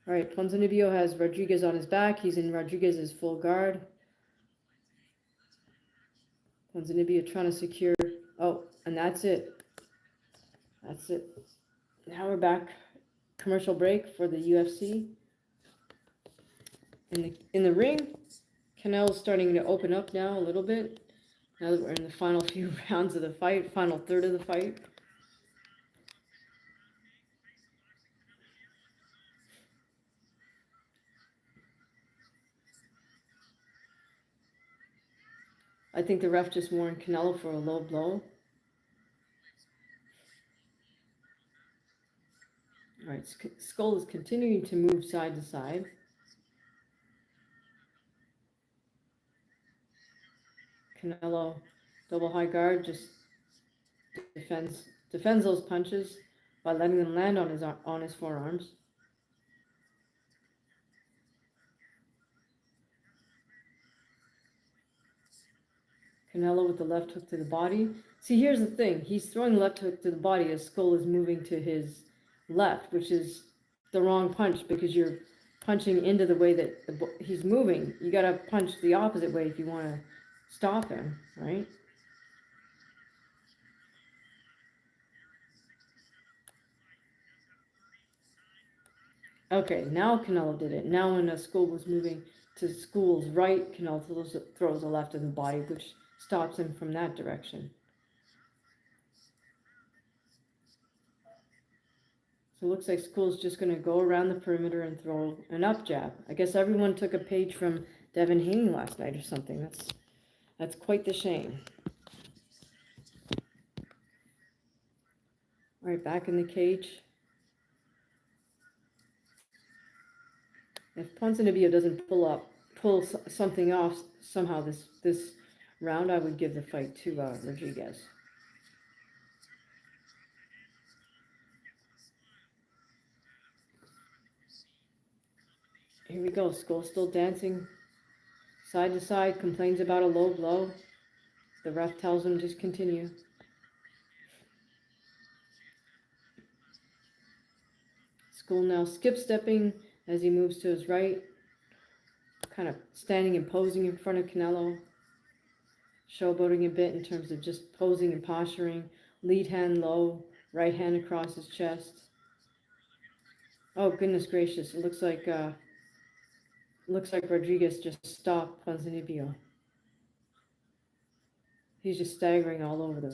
All right, Ponzinibbio has Rodriguez on his back. He's in Rodriguez's full guard. Ponzinibbio trying to secure. Oh, and that's it. That's it. Now we're back. Commercial break for the UFC. In the ring, Canelo's starting to open up now a little bit. Now that we're in the final few rounds of the fight, final third of the fight. I think the ref just warned Canelo for a low blow. All right, Scull is continuing to move side to side. Canelo, double high guard, just defends those punches by letting them land on his forearms. Canelo with the left hook to the body. See, here's the thing. He's throwing the left hook to the body as Scull is moving to his left, which is the wrong punch because you're punching into the way that he's moving. You got to punch the opposite way if you want to stop him, right? Okay, now Canelo did it. Now when Scull was moving to Scull's right, Canelo throws the left of the body, which stops him from that direction. So it looks like Scull's just going to go around the perimeter and throw an up jab. I guess everyone took a page from Devin Haney last night or something. That's quite the shame. All right, back in the cage. If Ponzinibbio doesn't pull something off somehow this round, I would give the fight to Rodriguez. Here we go. Scull still dancing side to side, complains about a low blow. The ref tells him just continue. Scull now skip stepping as he moves to his right, kind of standing and posing in front of Canelo. Showboating a bit in terms of just posing and posturing. Lead hand low, right hand across his chest. Oh, goodness gracious. It looks like Rodriguez just stopped Ponzinibbio. He's just staggering all over the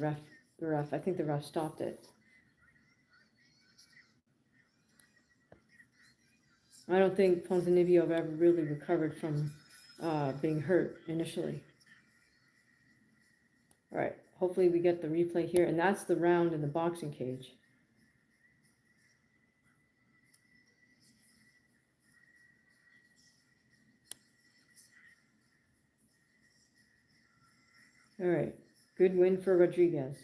ref. I think the ref stopped it. I don't think Ponzinibbio ever really recovered from being hurt initially. All right, hopefully we get the replay here, and that's the round in the boxing cage. All right, good win for Rodriguez.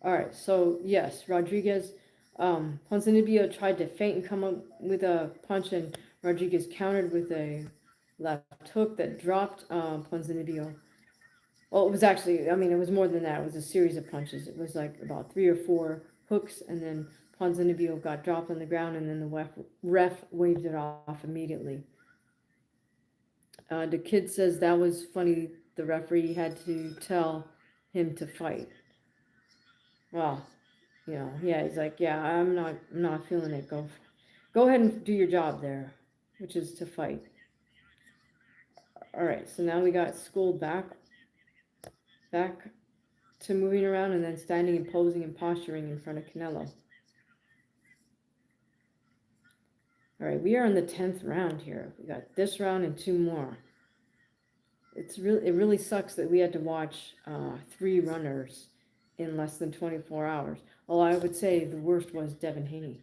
All right, so yes, Rodriguez, Ponzinibbio tried to feint and come up with a punch, and Rodriguez countered with a left hook that dropped Ponzinibbio. Well, it was actually, I mean, it was more than that. It was a series of punches. It was like about 3 or 4 hooks, and then Ponzinibbio got dropped on the ground, and then the ref waved it off immediately. The kid says that was funny. The referee had to tell him to fight. Well, Yeah, he's like, yeah, I'm not feeling it. Go ahead and do your job there, which is to fight. All right, so now we got School back to moving around and then standing and posing and posturing in front of Canelo. All right, we are in the 10th round here. We got this round and two more. It really sucks that we had to watch three runners in less than 24 hours. Well, I would say the worst was Devin Haney.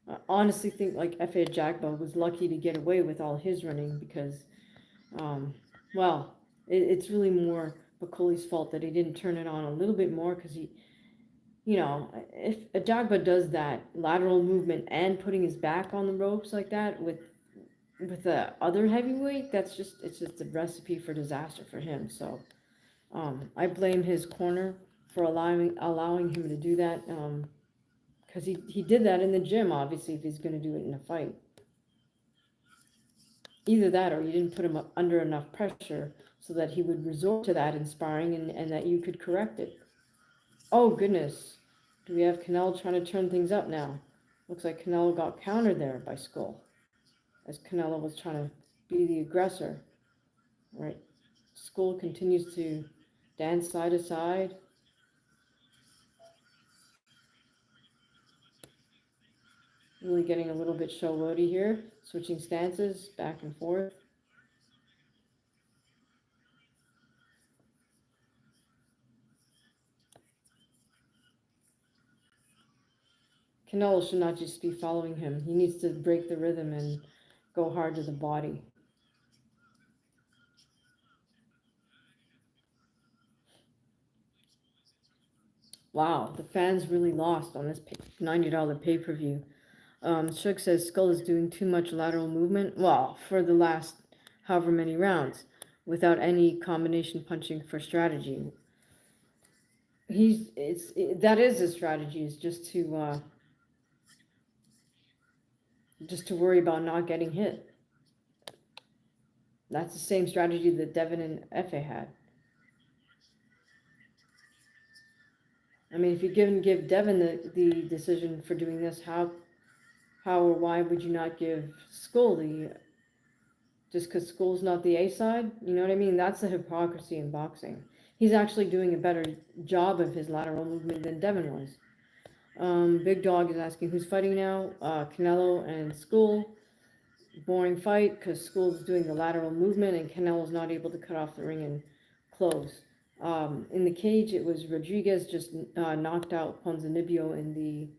I honestly think like F.A. Jagba was lucky to get away with all his running because, um, well, it's really more Bakoli's fault that he didn't turn it on a little bit more because if a Jagba does that lateral movement and putting his back on the ropes like that with the other heavyweight, it's just a recipe for disaster for him. So I blame his corner for allowing him to do that. Because he did that in the gym, obviously, if he's going to do it in a fight. Either that or you didn't put him up under enough pressure so that he would resort to that in sparring and that you could correct it. Oh, goodness. Do we have Canelo trying to turn things up now? Looks like Canelo got countered there by Skull, as Canelo was trying to be the aggressor. All right. Skull continues to dance side to side. Really getting a little bit showboaty here, switching stances back and forth. Canelo should not just be following him. He needs to break the rhythm and go hard to the body. Wow, the fans really lost on this $90 pay-per-view. Shook says Skull is doing too much lateral movement. Well, for the last however many rounds, without any combination punching for strategy. That is his strategy, is just to worry about not getting hit. That's the same strategy that Devin and Efe had. I mean, if you give Devin the decision for doing this, how or why would you not give Skull the just because Skull's not the A side? You know what I mean? That's the hypocrisy in boxing. He's actually doing a better job of his lateral movement than Devin was. Big Dog is asking who's fighting now. Canelo and Skull. Boring fight because Skull's doing the lateral movement and Canelo's not able to cut off the ring and close. In the cage, it was Rodriguez just knocked out Ponzinibbio in the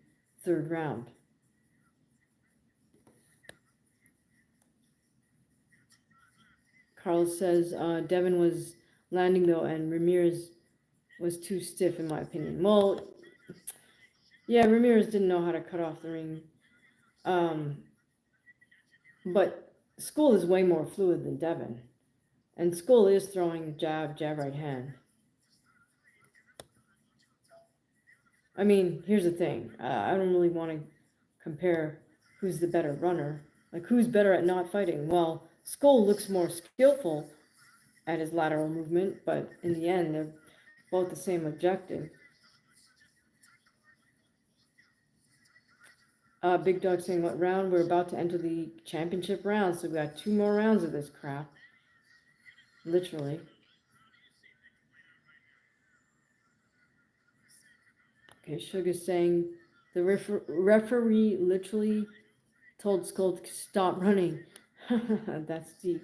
third round. Carlos says Devin was landing though, and Ramirez was too stiff, in my opinion. Well, yeah, Ramirez didn't know how to cut off the ring, um, but Skull is way more fluid than Devin, and Skull is throwing jab right hand. I mean, here's the thing. I don't really want to compare who's the better runner. Like, who's better at not fighting? Well, Skull looks more skillful at his lateral movement, but in the end, they're both the same objective. Big Dog saying what round? We're about to enter the championship round, so we got two more rounds of this crap. Literally. Okay, Sugar's saying the referee literally told Skull to stop running. That's deep.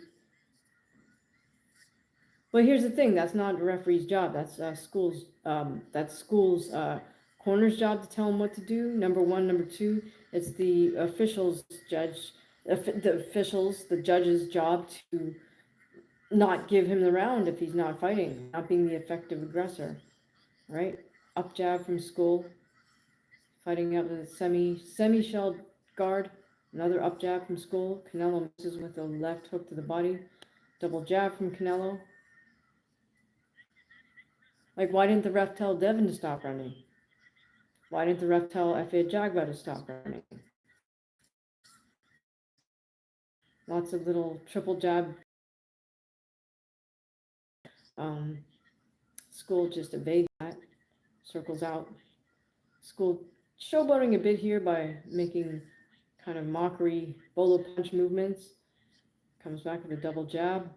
But here's the thing: that's not a referee's job. That's school's corner's job to tell him what to do. Number one, number two, it's the the judge's job to not give him the round if he's not fighting, not being the effective aggressor, right? Up jab from School, fighting out the semi shell guard. Another up jab from School. Canelo misses with a left hook to the body. Double jab from Canelo. Like, why didn't the ref tell Devin to stop running? Why didn't the ref tell F.A. Jagba to stop running? Lots of little triple jab. Um, Scull just evades that, circles out. Scull showboating a bit here by making kind of mockery bolo punch movements. Comes back with a double jab.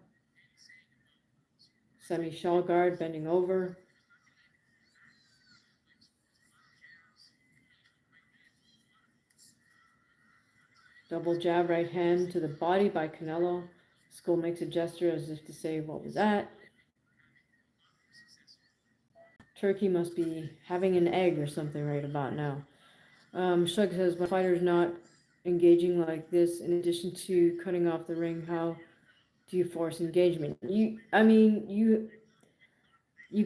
Semi-shell guard, bending over. Double jab right hand to the body by Canelo. Scull makes a gesture as if to say, what was that? Turkey must be having an egg or something right about now. Shug says, when fighters not engaging like this, in addition to cutting off the ring, how do you force engagement? You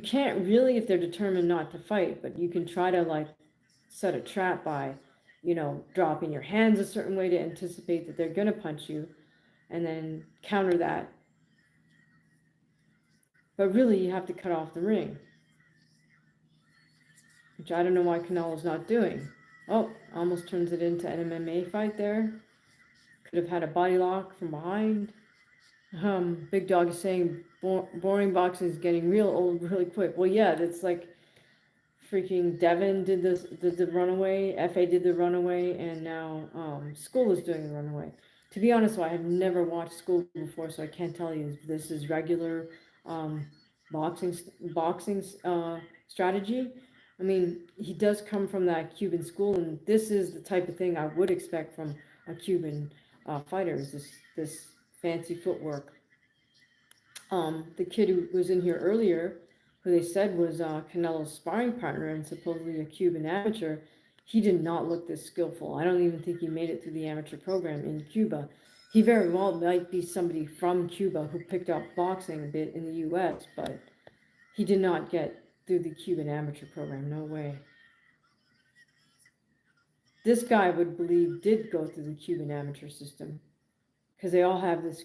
can't really if they're determined not to fight, but you can try to like set a trap by, dropping your hands a certain way to anticipate that they're gonna punch you, and then counter that. But really, you have to cut off the ring, which I don't know why Canelo's not doing. Oh, almost turns it into an MMA fight there. Could have had a body lock from behind. Big Dog is saying boring boxing is getting real old really quick. Well, yeah, that's like freaking Devin did the runaway, FA did the runaway, and now Scull is doing the runaway. To be honest, I have never watched Scull before, so I can't tell you if this is regular boxing strategy. I mean, he does come from that Cuban school, and this is the type of thing I would expect from a Cuban fighter. Is this fancy footwork? The kid who was in here earlier, who they said was Canelo's sparring partner and supposedly a Cuban amateur, he did not look this skillful. I don't even think he made it through the amateur program in Cuba. He very well might be somebody from Cuba who picked up boxing a bit in the U.S., but he did not get through the Cuban amateur program. No way. This guy, I would believe, did go through the Cuban amateur system because they all have this,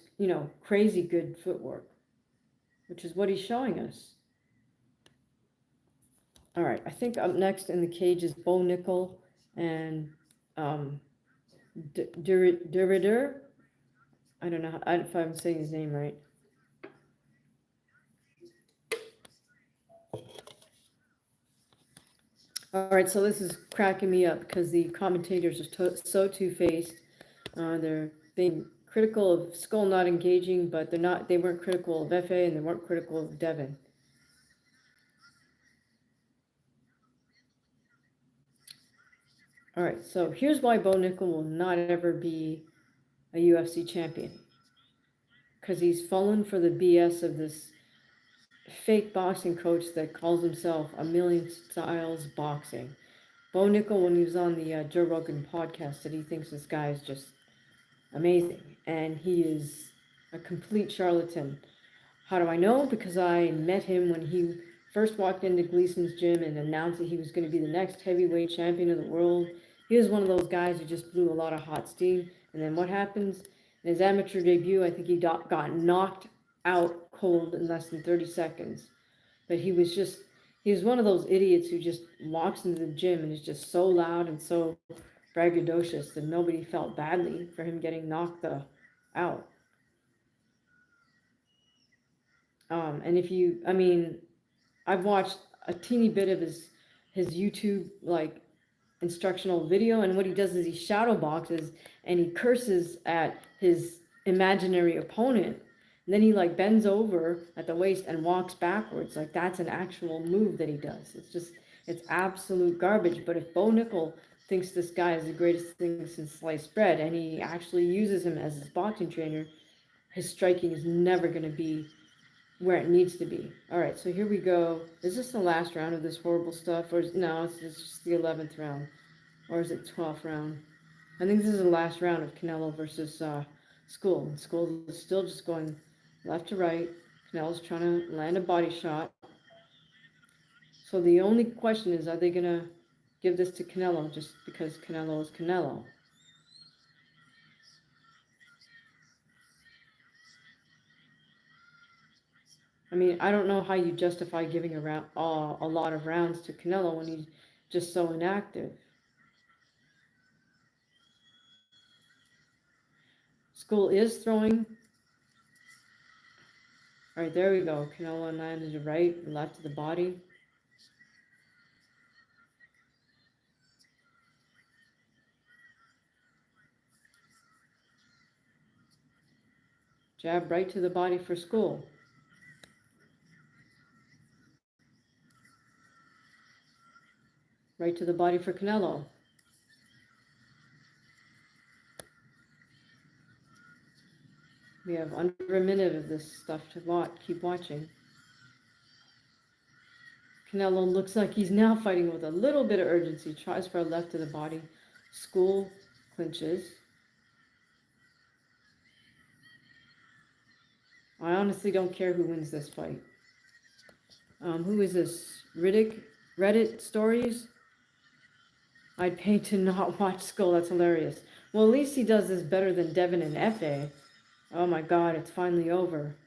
crazy good footwork, which is what he's showing us. All right, I think up next in the cage is Bo Nickal and Durider. I don't know if I'm saying his name right. All right, so this is cracking me up because the commentators are so two-faced. They're being critical of Scull not engaging, but they weren't critical of FA and they weren't critical of Devin. All right, so here's why Bo Nickal will not ever be a UFC champion. Because he's fallen for the BS of this fake boxing coach that calls himself A Million Styles Boxing. Bo Nickal, when he was on the Joe Rogan podcast, said he thinks this guy is just amazing. And he is a complete charlatan. How do I know? Because I met him when he first walked into Gleason's gym and announced that he was going to be the next heavyweight champion of the world. He was one of those guys who just blew a lot of hot steam. And then what happens? In his amateur debut, I think he got knocked out cold in less than 30 seconds. But he was one of those idiots who just walks into the gym and is just so loud and so braggadocious that nobody felt badly for him getting knocked out. And I've watched a teeny bit of his YouTube instructional video, and what he does is he shadow boxes and he curses at his imaginary opponent, and then he bends over at the waist and walks backwards. That's an actual move that he does. It's absolute garbage. But if Bo Nickal thinks this guy is the greatest thing since sliced bread, and he actually uses him as his boxing trainer, his striking is never going to be where it needs to be. All right, so here we go. Is this the last round of this horrible stuff? Or no, it's just the 11th round. Or is it 12th round? I think this is the last round of Canelo versus Scull. Scull is still just going left to right. Canelo's trying to land a body shot. So the only question is, are they going to give this to Canelo just because Canelo is Canelo? I mean, I don't know how you justify giving a lot of rounds to Canelo when he's just so inactive. Scull is throwing All right, there we go. Canelo landed to the right, left to the body. Jab right to the body for Scull. Right to the body for Canelo. We have under a minute of this stuff to watch. Keep watching. Canelo looks like he's now fighting with a little bit of urgency. Tries for a left to the body. Scull clinches. I honestly don't care who wins this fight. Who is this? Riddick? Reddit stories? I'd pay to not watch Scull. That's hilarious. Well, at least he does this better than Devin and Efe. Oh my god, it's finally over.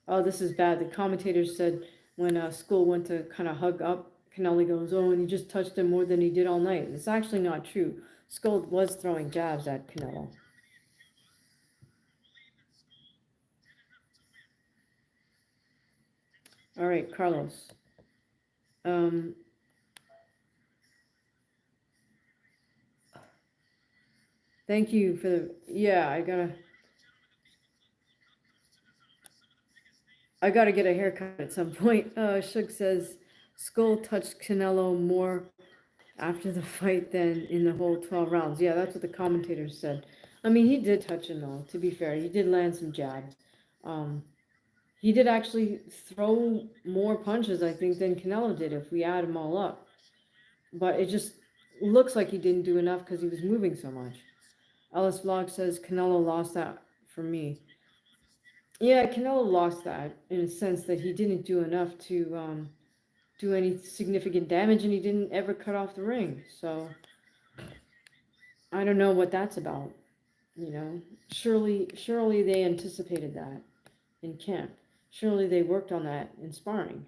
Oh, this is bad. The commentators said when Scull went to kind of hug up, Canelo goes, oh, and he just touched him more than he did all night. It's actually not true. Scull was throwing jabs at Canelo. All right, Carlos. Thank you for the, yeah, I gotta get a haircut at some point. Shug says Scull touched Canelo more after the fight than in the whole 12 rounds. Yeah, that's what the commentators said. I mean, he did touch him though, to be fair. He did land some jabs. Um, he did actually throw more punches, I think, than Canelo did if we add them all up. But it just looks like he didn't do enough because he was moving so much. Ellis Vlog says Canelo lost that for me. Yeah, Canelo lost that in a sense that he didn't do enough to do any significant damage, and he didn't ever cut off the ring. So I don't know what that's about. You know, surely they anticipated that in camp. Surely they worked on that in sparring.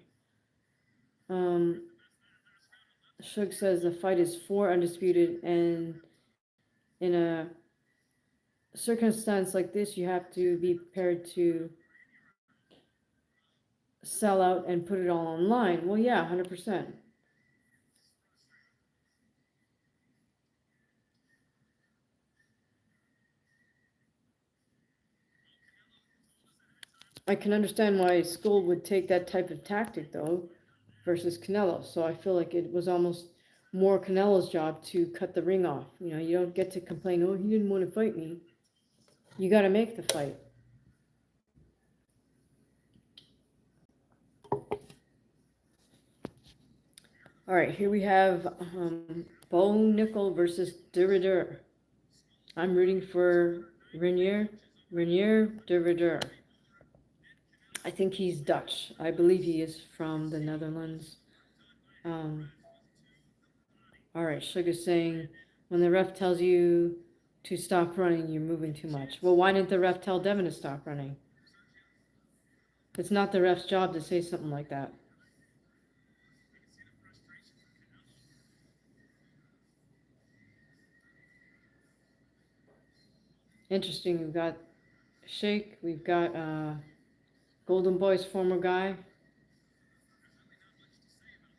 Shug says the fight is 4 undisputed, and in a circumstance like this, you have to be prepared to sell out and put it all online. Well, yeah, 100%. I can understand why Scull would take that type of tactic, though, versus Canelo. So I feel like it was almost more Canelo's job to cut the ring off. You know, you don't get to complain, oh, he didn't want to fight me. You got to make the fight. All right, here we have Bo Nickal versus Duridur. I'm rooting for Renier Duridur. I think he's Dutch. I believe he is from the Netherlands. All right, Sugar's saying, when the ref tells you to stop running, you're moving too much. Well, why didn't the ref tell Devin to stop running? It's not the ref's job to say something like that. Interesting. We've got Shake. We've got Golden Boy's former guy,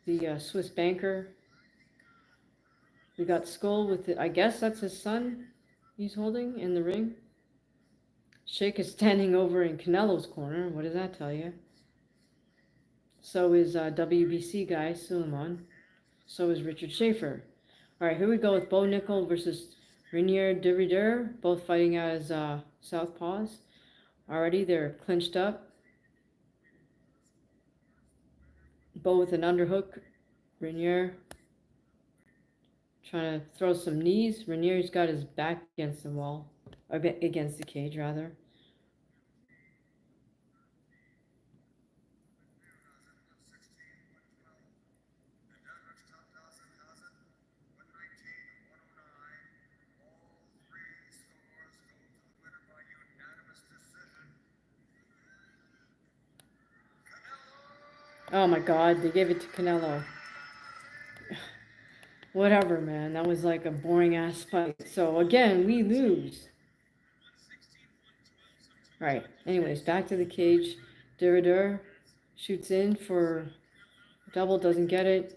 the Swiss banker. We got Scull with it. I guess that's his son he's holding in the ring. Shake is standing over in Canelo's corner. What does that tell you? So is WBC guy Suleiman. So is Richard Schaefer. All right, here we go with Bo Nickal versus Renier Duridur, both fighting as southpaws. Already they're clinched up. Bo with an underhook. Renier trying to throw some knees. Renier's got his back against the wall, or against the cage rather. Oh my God, they gave it to Canelo. Whatever, man. That was like a boring ass fight. So again, we lose. Right. Anyways, back to the cage. Derider shoots in for double, doesn't get it.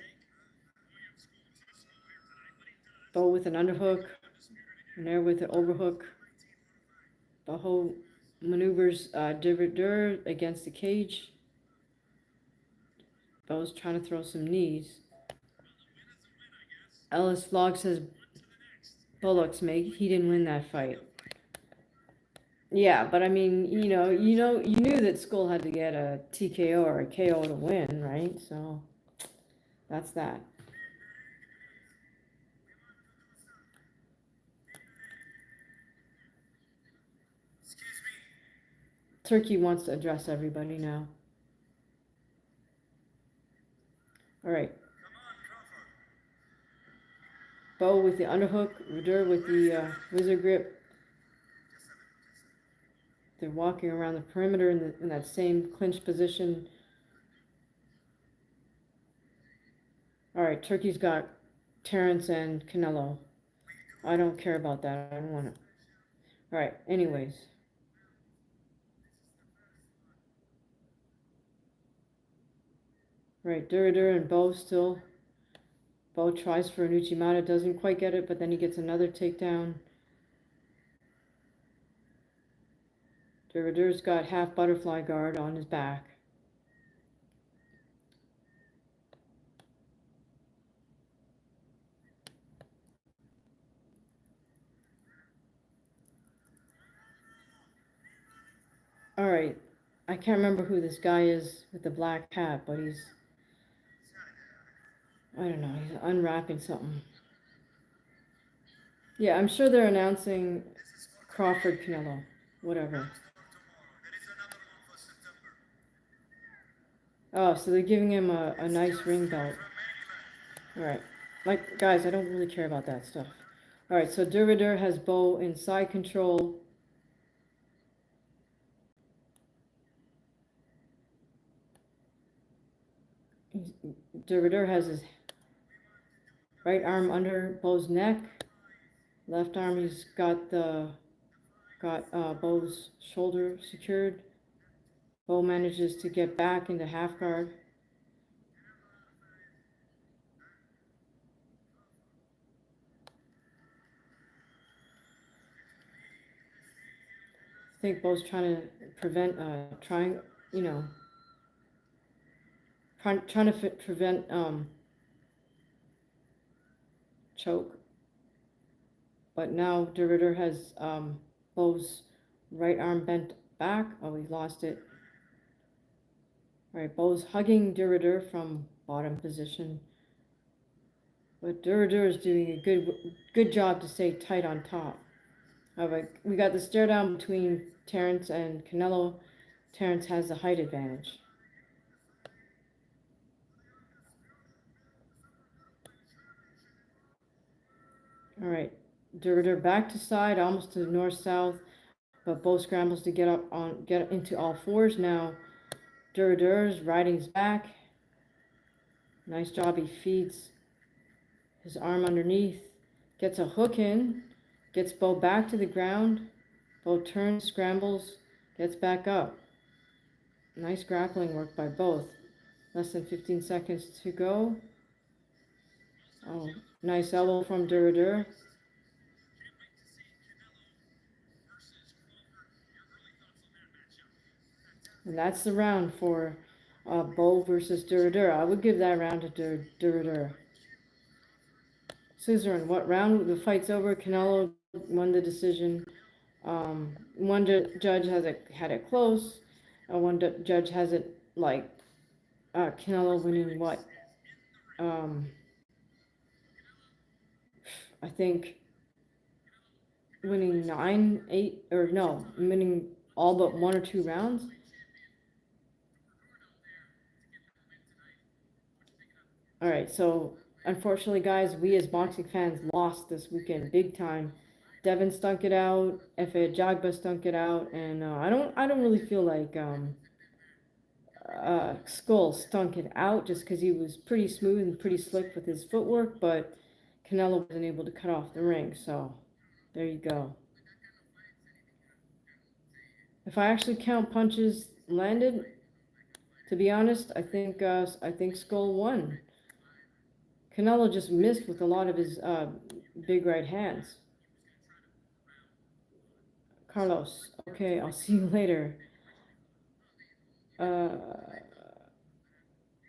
Bo with an underhook. And there with the overhook. Baho maneuvers Derider against the cage. Bo's trying to throw some knees. Ellis Vlog says Bullock's make he didn't win that fight. Yeah, but I mean, you knew that Skull had to get a TKO or a KO to win, right? So that's that. Turkey wants to address everybody now. All right. Bo with the underhook, Ruder with the wizard grip. They're walking around the perimeter in that same clinch position. All right, Turkey's got Terrence and Canelo. I don't care about that. I don't want to. All right, anyways. Right, Durider and Bo still. Bo tries for an Uchimata, doesn't quite get it, but then he gets another takedown. Durider's got half butterfly guard on his back. All right, I can't remember who this guy is with the black hat, but he's, I don't know, he's unwrapping something. Yeah, I'm sure they're announcing Crawford Canelo, whatever. Oh, so they're giving him a nice ring belt. All right. Like, guys, I don't really care about that stuff. All right, so Durider has Bo in side control. Durider has his right arm under Bo's neck. Left arm, he's got Bo's shoulder secured. Bo manages to get back into half guard. I think Bo's trying to prevent, trying to prevent choke. But now Derider has Bo's right arm bent back. Oh, he lost it. All right, Bo's hugging Derider from bottom position. But Derider is doing a good job to stay tight on top. All right, we got the stare down between Terrence and Canelo. Terrence has the height advantage. All right, Derider back to side, almost to the north-south, but Bo scrambles to get into all fours now. Derider's riding his back. Nice job, he feeds his arm underneath, gets a hook in, gets Bo back to the ground. Bo turns, scrambles, gets back up. Nice grappling work by both. Less than 15 seconds to go. Oh, nice elbow from Durider. And that's the round for Bo versus Durider. I would give that round to Durider. Scissoring, what round? The fight's over. Canelo won the decision. One judge had it close. One judge has it like Canelo winning what? I think winning 9, 8, or no, winning all but 1 or 2 rounds. All right, so unfortunately, guys, we as boxing fans lost this weekend big time. Devin stunk it out. Efe Jagba stunk it out, and I don't really feel like Scull stunk it out just because he was pretty smooth and pretty slick with his footwork, but Canelo wasn't able to cut off the ring, so there you go. If I actually count punches landed, to be honest, I think Scull won. Canelo just missed with a lot of his big right hands. Carlos, okay, I'll see you later. Uh,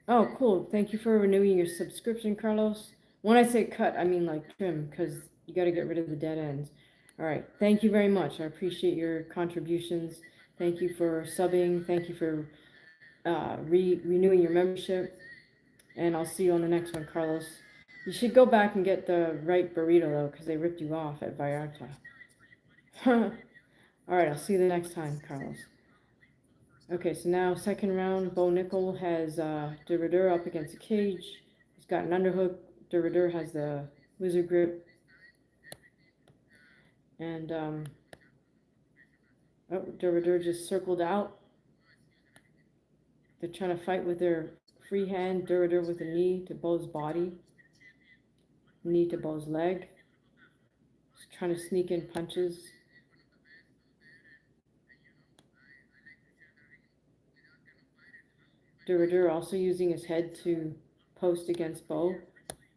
oh, cool. Thank you for renewing your subscription, Carlos. When I say cut, I mean like trim, because you got to get rid of the dead ends. All right. Thank you very much. I appreciate your contributions. Thank you for subbing. Thank you for renewing your membership. And I'll see you on the next one, Carlos. You should go back and get the right burrito, though, because they ripped you off at Vallarta. All right. I'll see you the next time, Carlos. Okay, so now second round, Bo Nickal has Derrider up against the cage. He's got an underhook. Derrider has the wizard grip. And Derrider just circled out. They're trying to fight with their free hand. Derrider with a knee to Bo's body. Knee to Bo's leg. He's trying to sneak in punches. Derrider also using his head to post against Bo.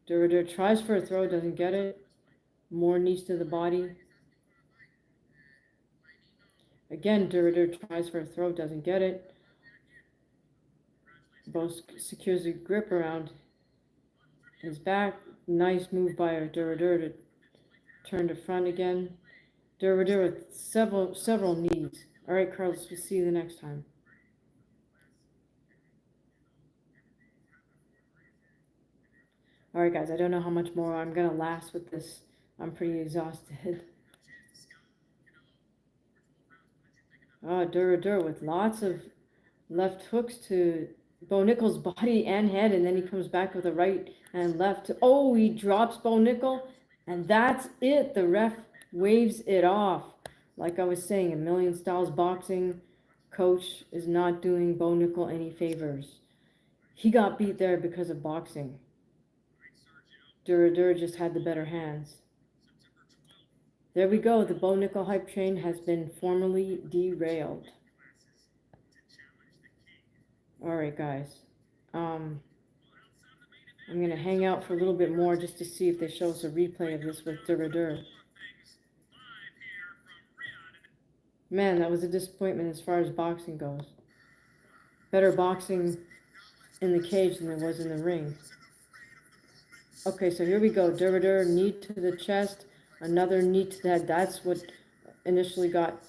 Derrider tries for a throw, doesn't get it. More knees to the body. Again, Derrider tries for a throw, doesn't get it. Bo secures a grip around his back. Nice move by Derrider to turn to front again. Derrider with several knees. All right, Carlos, we'll see you the next time. All right, guys, I don't know how much more I'm going to last with this. I'm pretty exhausted. Derrider with lots of left hooks to Bo Nickal's body and head, and then he comes back with a right and left. Oh, he drops Bo Nickal, and that's it. The ref waves it off. Like I was saying, A Million Styles Boxing coach is not doing Bo Nickal any favors. He got beat there because of boxing. Derrider just had the better hands. There we go. The Bo Nickal hype train has been formally derailed. All right, guys. I'm going to hang out for a little bit more just to see if they show us a replay of this with Derrider. Man, that was a disappointment as far as boxing goes. Better boxing in the cage than there was in the ring. Okay, so here we go. Derrider, knee to the chest, another knee to the head. That's what initially got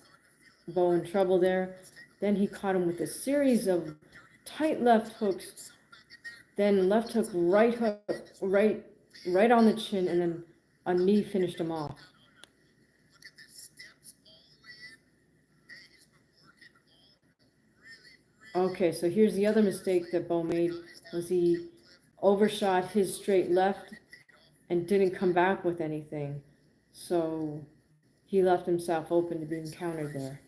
Bo in trouble there. Then he caught him with a series of tight left hooks. Then left hook, right on the chin, and then a knee finished him off. Okay, so here's the other mistake that Bo made, was he overshot his straight left and didn't come back with anything. So he left himself open to being countered there.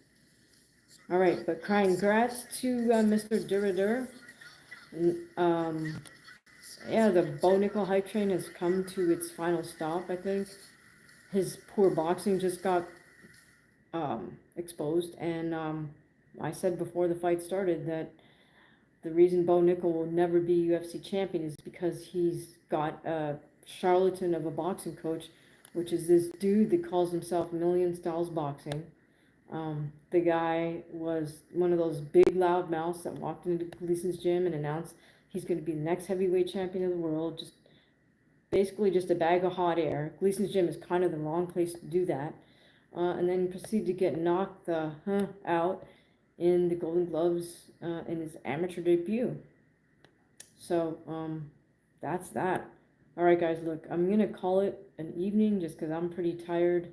All right, but congrats to Mr. Derrider. Yeah, the Bo Nickal hype train has come to its final stop, I think. His poor boxing just got exposed, and I said before the fight started that the reason Bo Nickal will never be UFC champion is because he's got a charlatan of a boxing coach, which is this dude that calls himself Million Styles Boxing. The guy was one of those big loud mouths that walked into Gleason's gym and announced he's going to be the next heavyweight champion of the world. Just basically just a bag of hot air. Gleason's gym is kind of the wrong place to do that. And then proceeded to get knocked out in the Golden Gloves in his amateur debut. So that's that. All right, guys, look, I'm going to call it an evening just because I'm pretty tired.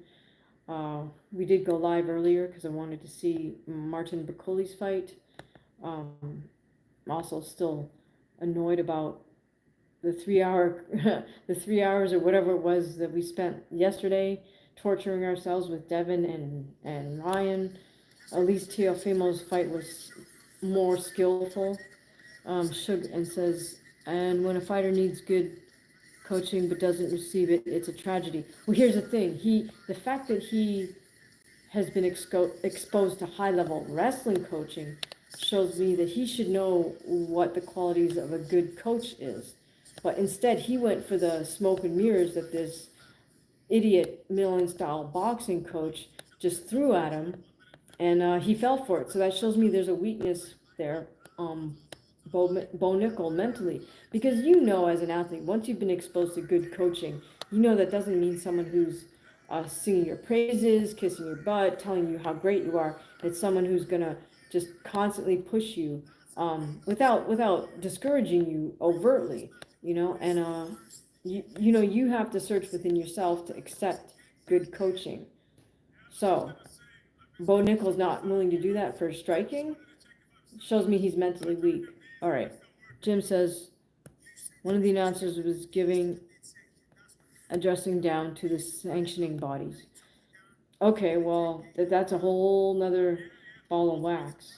We did go live earlier because I wanted to see Martin Bakoli's fight. I'm also still annoyed about the 3 hour, the 3 hours or whatever it was that we spent yesterday torturing ourselves with Devin and Ryan. At least Teofimo's fight was more skillful. Sugar, and says, and when a fighter needs good coaching but doesn't receive it, it's a tragedy. Well, here's the thing. The fact that he has been exposed to high level wrestling coaching shows me that he should know what the qualities of a good coach is. But instead, he went for the smoke and mirrors that this idiot Millen style boxing coach just threw at him, and he fell for it. So that shows me there's a weakness there. Um, Bo Nickal mentally, because as an athlete, once you've been exposed to good coaching, that doesn't mean someone who's singing your praises, kissing your butt, telling you how great you are. It's someone who's gonna just constantly push you without discouraging you overtly, and you have to search within yourself to accept good coaching. So Bo Nickal's not willing to do that for striking. Shows me he's mentally weak. All right. Jim says one of the announcers was addressing down to the sanctioning bodies. Okay, well, that's a whole nother ball of wax.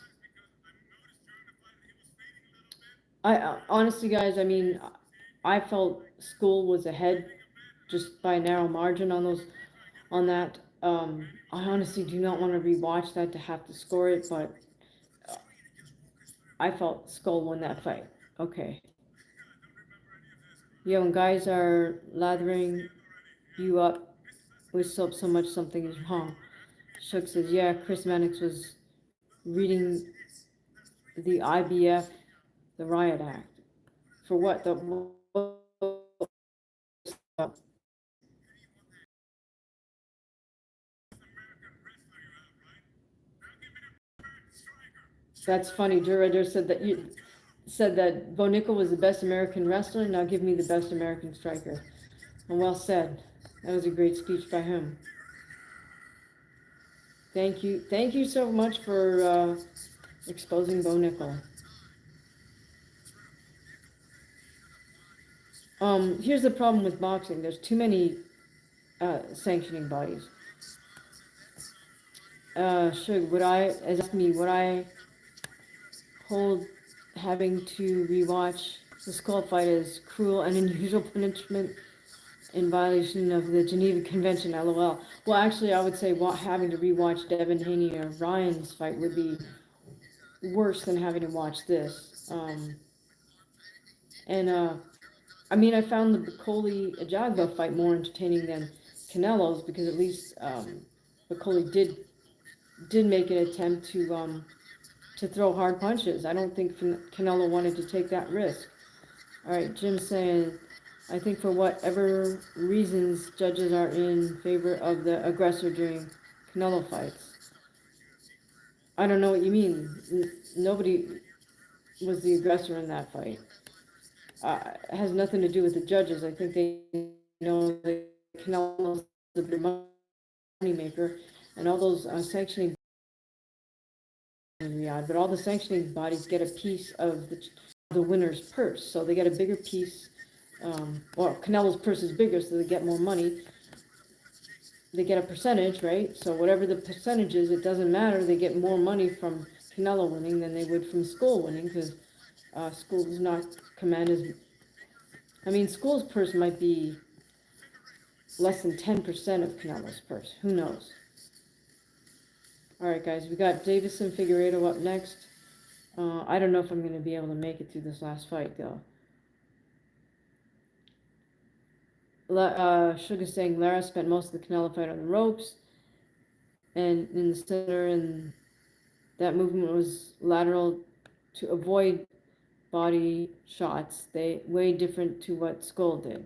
Honestly, guys, I mean, I felt Scull was ahead just by a narrow margin on that. I honestly do not want to rewatch that to have to score it, but I felt Scull won that fight. Okay. Yeah, when guys are lathering you up with soap so much, something is wrong. Shook says, yeah, Chris Mannix was reading the IBF, the Riot Act. For what? That's funny. Drew said that Bo Nickel was the best American wrestler. Now give me the best American striker. And well said. That was a great speech by him. Thank you so much for exposing Bo Nickel. Here's the problem with boxing. There's too many sanctioning bodies. Would I hold having to rewatch the Skull fight as cruel and unusual punishment in violation of the Geneva Convention? LOL. Well, actually, I would say having to rewatch Devin Haney or Ryan's fight would be worse than having to watch this. And I mean, I found the Bacoli Ajagba fight more entertaining than Canelo's because at least Bacoli did make an attempt to throw hard punches. I don't think Canelo wanted to take that risk. All right, Jim's saying, I think for whatever reasons, judges are in favor of the aggressor during Canelo fights. I don't know what you mean. Nobody was the aggressor in that fight. It has nothing to do with the judges. I think they know that Canelo's the big money maker, and all those sanctioning in Riyadh, but all the sanctioning bodies get a piece of the winner's purse, so they get a bigger piece. Well, Canelo's purse is bigger, so they get more money. They get a percentage, right? So whatever the percentage is, it doesn't matter. They get more money from Canelo winning than they would from Scull winning, because Scull does not command as. I mean, Skull's purse might be less than 10% of Canelo's purse. Who knows? All right, guys, we got Davison Figueiredo up next. I don't know if I'm going to be able to make it through this last fight, though. Sugar saying Lara spent most of the Canelo fight on the ropes, and in the center, and that movement was lateral to avoid body shots. They way different to what Scull did.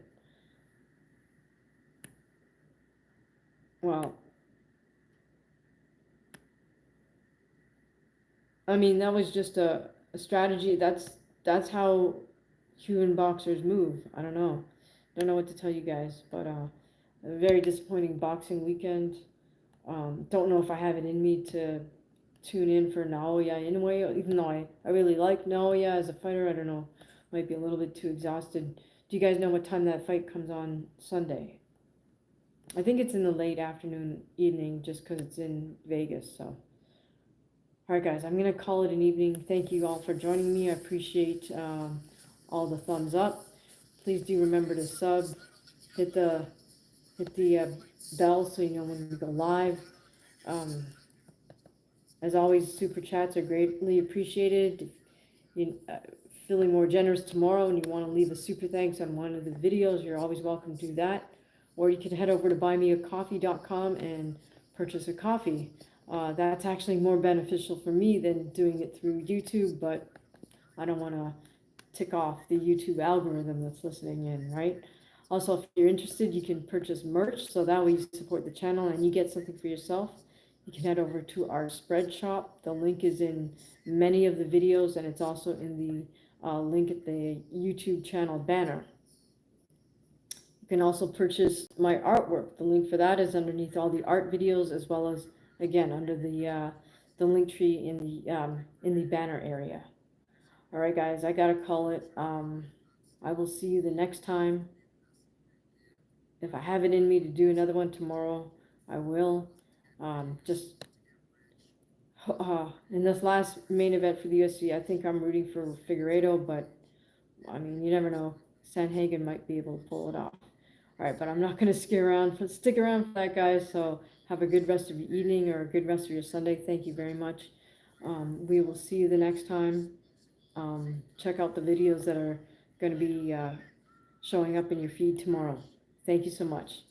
Well, I mean, that was just a strategy. That's how human boxers move. I don't know. Don't know what to tell you guys, but a very disappointing boxing weekend. Don't know if I have it in me to tune in for Naoya anyway, even though I really like Naoya as a fighter. I don't know. Might be a little bit too exhausted. Do you guys know what time that fight comes on Sunday? I think it's in the late afternoon, evening, just because it's in Vegas, so. All right, guys, I'm going to call it an evening. Thank you all for joining me. I appreciate all the thumbs up. Please do remember to sub, hit the bell so you know when we go live. Um, as always, super chats are greatly appreciated. If you feeling more generous tomorrow and you want to leave a super thanks on one of the videos, you're always welcome to do that. Or you can head over to buymeacoffee.com and purchase a coffee. That's actually more beneficial for me than doing it through YouTube, but I don't want to tick off the YouTube algorithm that's listening in, right? Also, if you're interested, you can purchase merch, so that way you support the channel and you get something for yourself. You can head over to our spread shop. The link is in many of the videos, and it's also in the link at the YouTube channel banner. You can also purchase my artwork. The link for that is underneath all the art videos, as well as, again, under the link tree in the banner area. All right, guys, I gotta call it. I will see you the next time. If I have it in me to do another one tomorrow, I will. Just in this last main event for the UFC, I think I'm rooting for Figueiredo, but I mean, you never know. Sanhagen might be able to pull it off. All right, but I'm not going to stick around for that, guys. So have a good rest of your evening or a good rest of your Sunday. Thank you very much. We will see you the next time. Check out the videos that are going to be showing up in your feed tomorrow. Thank you so much.